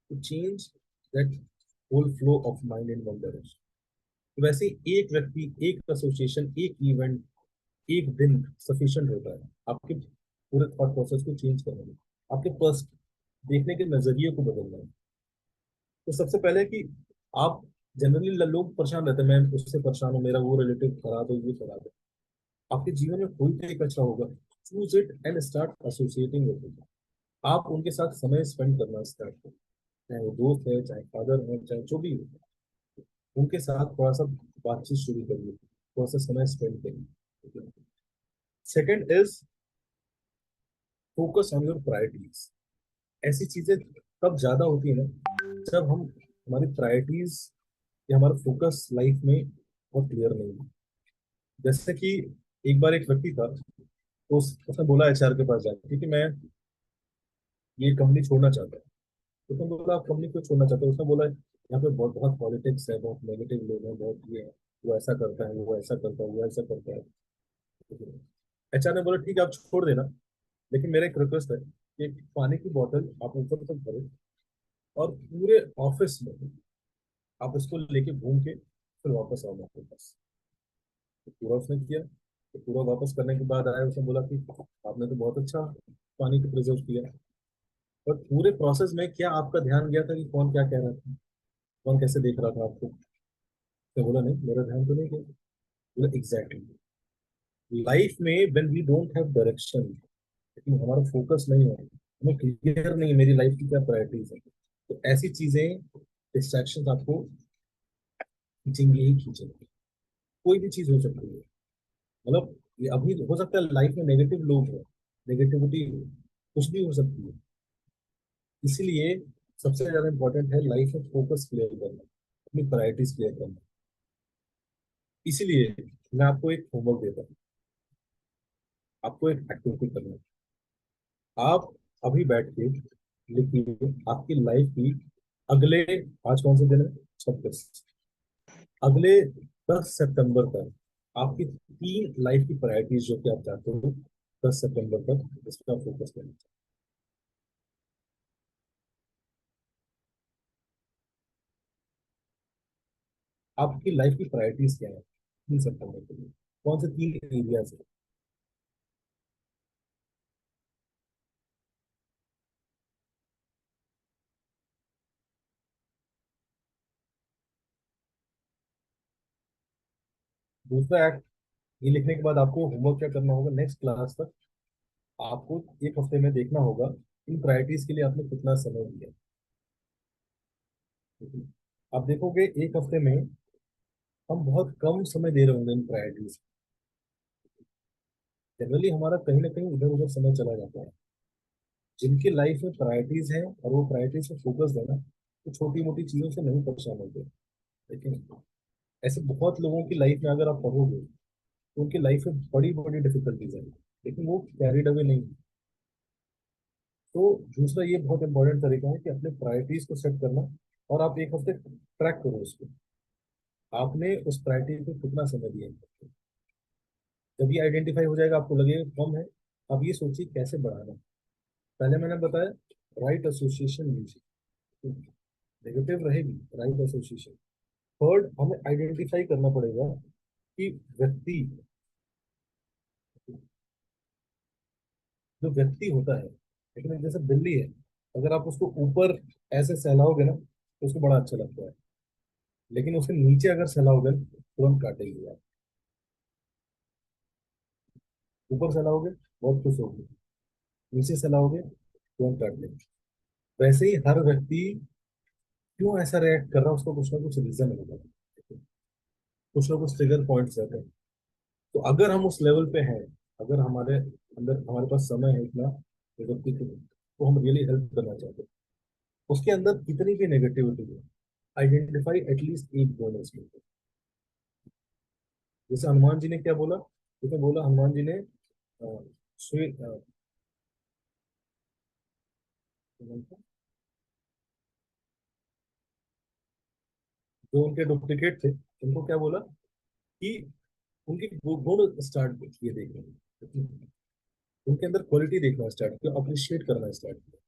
to change that whole flow of mind in one direction. वैसे ही एक व्यक्ति, एक एसोसिएशन, एक इवेंट, एक दिन सफिशिएंट होता है आपके पूरे थॉट प्रोसेस को चेंज करने में, आपके पर्स देखने के नजरिए को बदलने में। तो सबसे पहले कि आप जनरली लोग परेशान रहते हैं, मैं उससे परेशान हूँ, मेरा वो रिलेटिव खराब है, ये खराब है। आपके जीवन में कोई तो एक अच्छा होगा, choose it and start associating with it. आप उनके साथ समय स्पेंड करना स्टार्ट करें, चाहे वो दोस्त है, चाहे फादर है, चाहे जो भी हो, उनके साथ थोड़ा सा बातचीत शुरू करिए, थोड़ा सा समय स्पेंड करिए। Second is focus on your priorities. ऐसी चीजें तब ज्यादा होती है ना जब हम, हमारी प्रायोरिटीज या हमारा फोकस लाइफ में बहुत क्लियर नहीं है। जैसे कि एक बार एक व्यक्ति था, तो उसने बोला एचआर के पास जाके कि मैं ये कंपनी छोड़ना चाहता हूँ। तो उसने बोला आप कंपनी क्यों छोड़ना चाहते हो? उसने बोला यहाँ पे बहुत बहुत पॉलिटिक्स है, बहुत नेगेटिव लोग हैं, बहुत ये है, वो ऐसा करता है, वो ऐसा करता है, वो ऐसा करता है। एचआर ने बोला ठीक है आप छोड़ देना, लेकिन मेरा एक रिक्वेस्ट है कि पानी की बोतल आप ऊपर तक भरो और पूरे ऑफिस में आप उसको लेके घूम के फिर वापस आओ आपके पास। तो पूरा उसने किया। तो पूरा वापस करने के बाद आया, उसने बोला कि आपने तो बहुत अच्छा पानी को प्रिजर्व किया, पर पूरे प्रोसेस में क्या आपका ध्यान गया था कि कौन क्या कह रहा था, कौन कैसे देख रहा था आपको? तो बोला नहीं, मेरा ध्यान तो नहीं गया। बोला एग्जैक्टली, लाइफ में when we don't have direction, लेकिन हमारा फोकस नहीं है, हमें क्लियर नहीं है मेरी लाइफ की क्या प्रायोरिटीज है, तो ऐसी चीजें, डिस्ट्रैक्शन आपको खींचेंगे ही खींचेंगे। कोई भी चीज हो सकती है, मतलब ये अभी हो सकता है लाइफ में नेगेटिव लोग हैं, नेगेटिविटी कुछ भी हो सकती है। इसीलिए सबसे ज्यादा इंपॉर्टेंट है लाइफ में फोकस क्लियर करना, अपनी प्रायोरिटीज क्लियर करना। इसीलिए मैं आपको एक होमवर्क देता हूँ, आपको एक एक्टिविटी करना है। आप अभी बैठ के लिखिए आपकी लाइफ की अगले, आज कौन से दिन है, 26, अगले 10 सितंबर तक आपकी 3 लाइफ की प्रायोरिटीज जो कि आप चाहते हो 10 सितंबर तक इस पर फोकस करना। आपकी लाइफ की प्रायोरिटीज क्या है 3 सितंबर के लिए, कौन से 3 एरियाज है? दूसरा एक्ट, ये लिखने के बाद आपको होमवर्क क्या करना होगा, नेक्स्ट क्लास तक आपको एक हफ्ते में देखना होगा इन प्रायोरिटीज के लिए आपने कितना समय दिया। ठीक है? आप देखोगे एक हफ्ते में हम बहुत कम समय दे रहे होंगे इन प्रायोरिटीज। जनरली हमारा कहीं ना कहीं इधर उधर समय चला जाता है। जिनकी लाइफ में प्रायोरिटीज है और वो प्रायोरिटीज पे फोकस देना, तो छोटी मोटी चीजों से नहीं परेशान होते। लेकिन ऐसे बहुत लोगों की लाइफ में अगर आप पढ़ोगे तो उनकी लाइफ में बड़ी बड़ी डिफिकल्टीज है, लेकिन वो कैरिड अवे नहीं। तो दूसरा ये बहुत इंपॉर्टेंट तरीका है कि अपने प्रायोरिटीज को सेट करना, और आप एक हफ्ते ट्रैक करो उसको, आपने उस प्रायोरिटी को कितना समय दिया है। जब ये आइडेंटिफाई हो जाएगा, आपको लगेगा कम है, अब ये सोचिए कैसे बढ़ाना है। पहले मैंने बताया राइट एसोसिएशन लीजिए, नेगेटिव रहेगी, राइट एसोसिएशन। थर्ड, हमें आइडेंटिफाई करना पड़ेगा कि व्यक्ति, जो व्यक्ति होता है, लेकिन जैसे बिल्ली है, अगर आप उसको ऊपर ऐसे सहलाओगे ना तो उसको बड़ा अच्छा लगता है, लेकिन उसे नीचे अगर सहलाओगे तो तुरंत काटेगी आप। ऊपर सहलाओगे बहुत खुश होगी, नीचे सहलाओगे तुरंत काट लेगी। वैसे ही हर व्यक्ति क्यों ऐसा रिएक्ट कर रहा है, उसका कुछ ना कुछ रीजन होगा, कुछ ना कुछ ट्रिगर पॉइंट्स रहते हैं। तो अगर हम उस लेवल पे हैं, अगर हमारे अंदर, हमारे पास समय है इतना व्यक्ति को, तो हम रियली हेल्प करना चाहते हैं, उसके अंदर कितनी भी नेगेटिविटी है, आइडेंटिफाई एटलीस्ट एक दोनों इसके ऊपर। जैसे हनुमान जी ने क्या बोला, जैसे बोला हनुमान जी ने श्री जो उनके डुप्लीकेट थे उनको क्या बोला कि उनके गुण स्टार्ट किए देखना, उनके अंदर क्वालिटी देखना स्टार्ट किया, अप्रिशिएट करना स्टार्ट किया।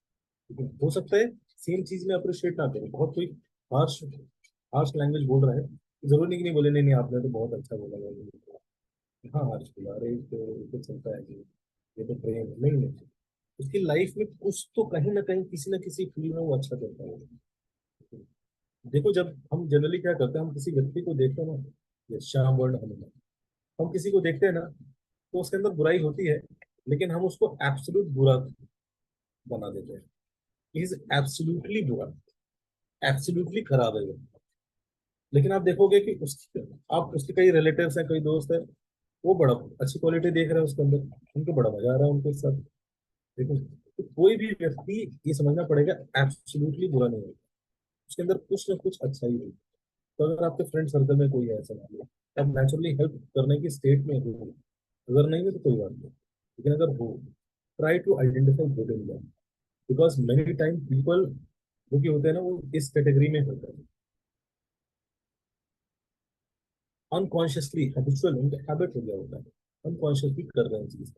लेकिन हो सकता है सेम चीज में अप्रिशिएट ना करें, बहुत कोई हार्श हार्श लैंग्वेज बोल रहा है, जरूरी नहीं कि नहीं बोले, नहीं नहीं आपने तो बहुत अच्छा बोला हाँ हार्श बोला, अरे तो चलता है जी, ये तो प्रेम नहीं नहीं, उसकी लाइफ में कुछ तो कहीं ना किसी फील्ड में वो अच्छा करता है। देखो जब हम जनरली क्या करते हैं, हम किसी व्यक्ति को देखते हैं ना, ये श्याम वर्ण हनुमान, हम किसी को देखते हैं ना तो उसके अंदर बुराई होती है, लेकिन हम उसको एब्सोल्यूट बुरा बना देते हैं, इज एब्सोल्युटली बुरा, एब्सोल्युटली खराब है वो। लेकिन आप देखोगे कि उसकी, आप उसके कई रिलेटिव्स हैं, कई दोस्त हैं, वो बड़ा अच्छी क्वालिटी देख रहे हैं उसके अंदर, उनको बड़ा मजा आ रहा है उनके साथ। देखो तो कोई भी व्यक्ति, ये समझना पड़ेगा, एब्सोल्युटली बुरा नहीं है, उसके अंदर कुछ ना कुछ अच्छा ही है। तो अगर आपके फ्रेंड सर्कल में कोई है ऐसा मान लो, आप नेचुरली हेल्प करने की स्टेट में हो, अगर नहीं है तो कोई बात नहीं, लेकिन अगर हो, try to identify good in them, because many time people जो कि होते हैं ना, वो इस कैटेगरी में होते हैं, अनकॉन्शियसली हैबिचुअल, उनका हैबिट हो गया होता है, अनकॉन्शियसली कर रहे हैं चीज,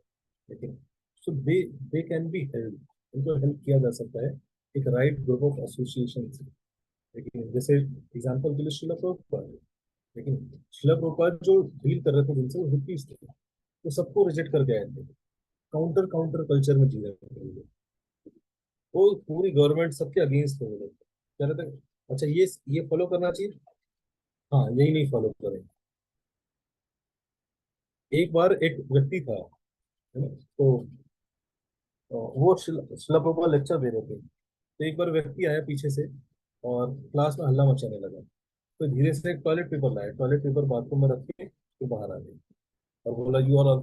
लेकिन सो दे कैन बी हेल्प, उनको हेल्प किया जा सकता है एक राइट ग्रुप ऑफ एसोसिएशन से। लेकिन जैसे एग्जाम्पल के लिए शिला प्रभुपाद, लेकिन शिला प्रभुपाद जो डील कर रहे थे जिनसे, वो हिप्पीज थे, वो सबको रिजेक्ट करके आए थे, काउंटर काउंटर कल्चर में जी रहे थे वो लोग। वो पूरी गवर्नमेंट सबके अगेंस्ट थे वो लोग, कह रहे थे अच्छा ये फॉलो करना चाहिए, हाँ यही नहीं फॉलो करें। एक बार एक व्यक्ति था, है ना, तो वो शिला प्रभुपाद लेक्चर दे रहे थे, तो एक बार व्यक्ति आया पीछे से और क्लास में हल्ला मचाने लगा, तो धीरे से एक टॉयलेट पेपर लाया, टॉयलेट पेपर बाथरूम में रख के तो बाहर आ गए, और बोला यू ऑल आर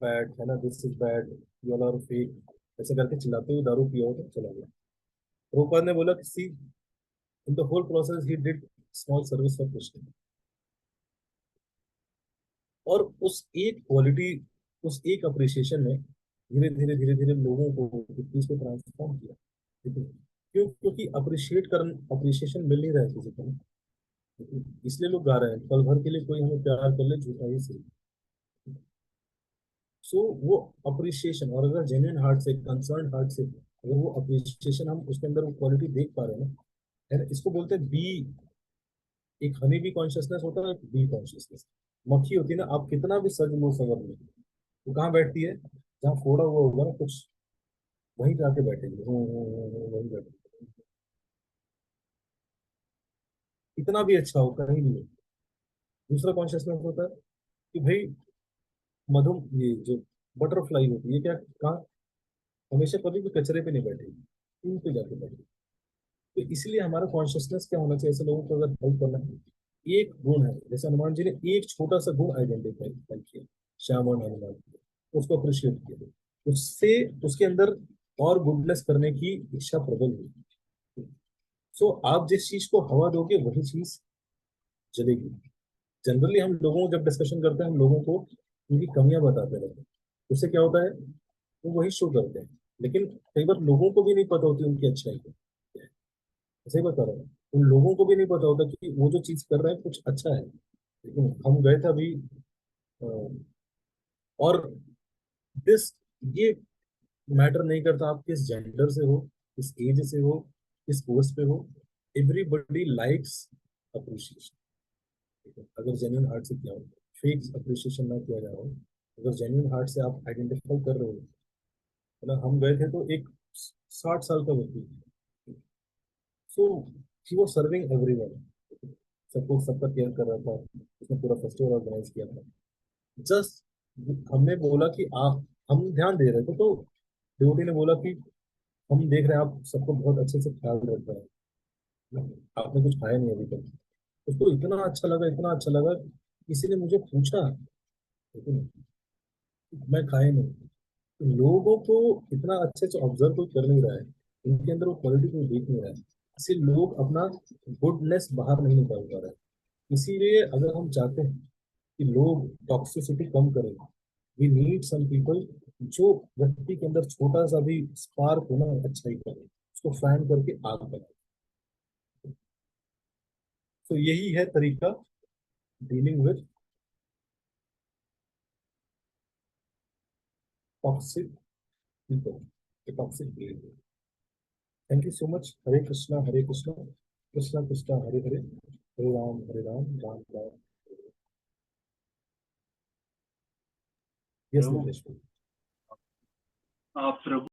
बैड, है ना, this is bad, you all are fake, ऐसे करके चिल्लाते हुए दारू पिया तो चला गया। प्रभुपाद ने बोला कि see, in the whole process he did small service for Krishna, और उस एक क्वालिटी, उस एक अप्रिसिएशन ने धीरे धीरे लोगों को चीज को ट्रांसफॉर्म किया। ठीक है, क्यों? क्योंकि अप्रिसिएशन मिल नहीं रहा है किसी को, इसलिए लोग गा रहे हैं, पल भर के लिए कोई हमें प्यार कर ले झूठा ही सही। सो वो अप्रिसिएशन, और अगर जेन्युइन हार्ट से, कंसर्न हार्ट से अगर वो अप्रिसिएशन, हम उसके अंदर वो क्वालिटी देख पा रहे हैं ना, है ना, इसको बोलते हैं बी, एक हनी बी कॉन्शियसनेस होता है, एक बी कॉन्शियसनेस। मक्खी होती है ना, आप कितना भी सज लो सवर लो, वो कहाँ बैठती है, जहाँ फोड़ा हुआ होगा ना कुछ, वहीं पे आके बैठेगी, वहीं बैठेगी, कितना भी अच्छा हो कहीं भी हो। दूसरा कॉन्शियसनेस होता है कि भाई मधु, ये जो बटरफ्लाई होती है क्या, कहाँ, हमेशा कभी भी कचरे पे नहीं बैठेगी, इन पे जाके बैठेगी। तो इसलिए हमारा कॉन्शियसनेस क्या होना चाहिए, ऐसे लोगों को अगर हेल्प करना है, एक गुण है, जैसे हनुमान जी ने एक छोटा सा गुण आइडेंटिफाई किया, श्याम और हनुमान, उसको अप्रिशिएट किया, उससे उसके अंदर और गुडनेस करने की इच्छा प्रबल हुई। सो आप जिस चीज को हवा दोगे वही चीज चलेगी। जनरली हम लोगों को जब डिस्कशन करते हैं, हम लोगों को उनकी कमियां बताते रहते हैं, उससे क्या होता है, वो वही शो करते हैं, लेकिन कई बार लोगों को भी नहीं पता होती उनकी अच्छाई को, सही बता रहा हूँ, उन लोगों को भी नहीं पता होता कि वो जो चीज कर रहे हैं कुछ अच्छा है। लेकिन हम गए थे अभी, अ, और दिस, ये मैटर नहीं करता आप किस जेंडर से हो, किस एज से हो, किस पोस्ट पे हो, एवरीबडी लाइक्स अप्रिशिएशन। अगर जेन्युइन हार्ट से किया हो, फेक अप्रिशिएशन ना किया जा रहा हो, अगर जेन्युइन हार्ट से आप आइडेंटिफाई कर रहे हो, है ना, हम गए थे तो एक 60 साल का व्यक्ति, सो ही वाज सर्विंग एवरीवन, सबको सबका केयर कर रहा था, उसने पूरा फेस्टिवल ऑर्गेनाइज किया था। जस्ट हमने बोला कि आप, हम ध्यान दे रहे थे, तो डिवोटी ने बोला कि हम देख रहे हैं आप सबको बहुत अच्छे से ख्याल रख रहे हैं, आपने कुछ खाया नहीं अभी तक। उसको इतना अच्छा लगा, इतना अच्छा लगा, किसी ने मुझे पूछा, लेकिन मैं खाया नहीं। तो लोगों को इतना अच्छे से ऑब्जर्व कोई कर नहीं रहा है, उनके अंदर वो क्वालिटी कोई देख नहीं रहा है, इसलिए लोग अपना गुडनेस बाहर नहीं निकाल पा रहे हैं। इसीलिए अगर हम चाहते हैं कि लोग टॉक्सिसिटी कम करें, वी नीड सम पीपल, जो व्यक्ति के अंदर छोटा सा भी स्पार्क हो ना अच्छाई का, उसको फैन करके आग बनाए। तो यही है तरीका dealing with toxic people, toxic behaviour. Thank you so much. Hare Krishna Hare Krishna, Krishna Krishna Hare Hare, Hare Ram Ram Ram. Yes Prabhu Nitesh. Prabhu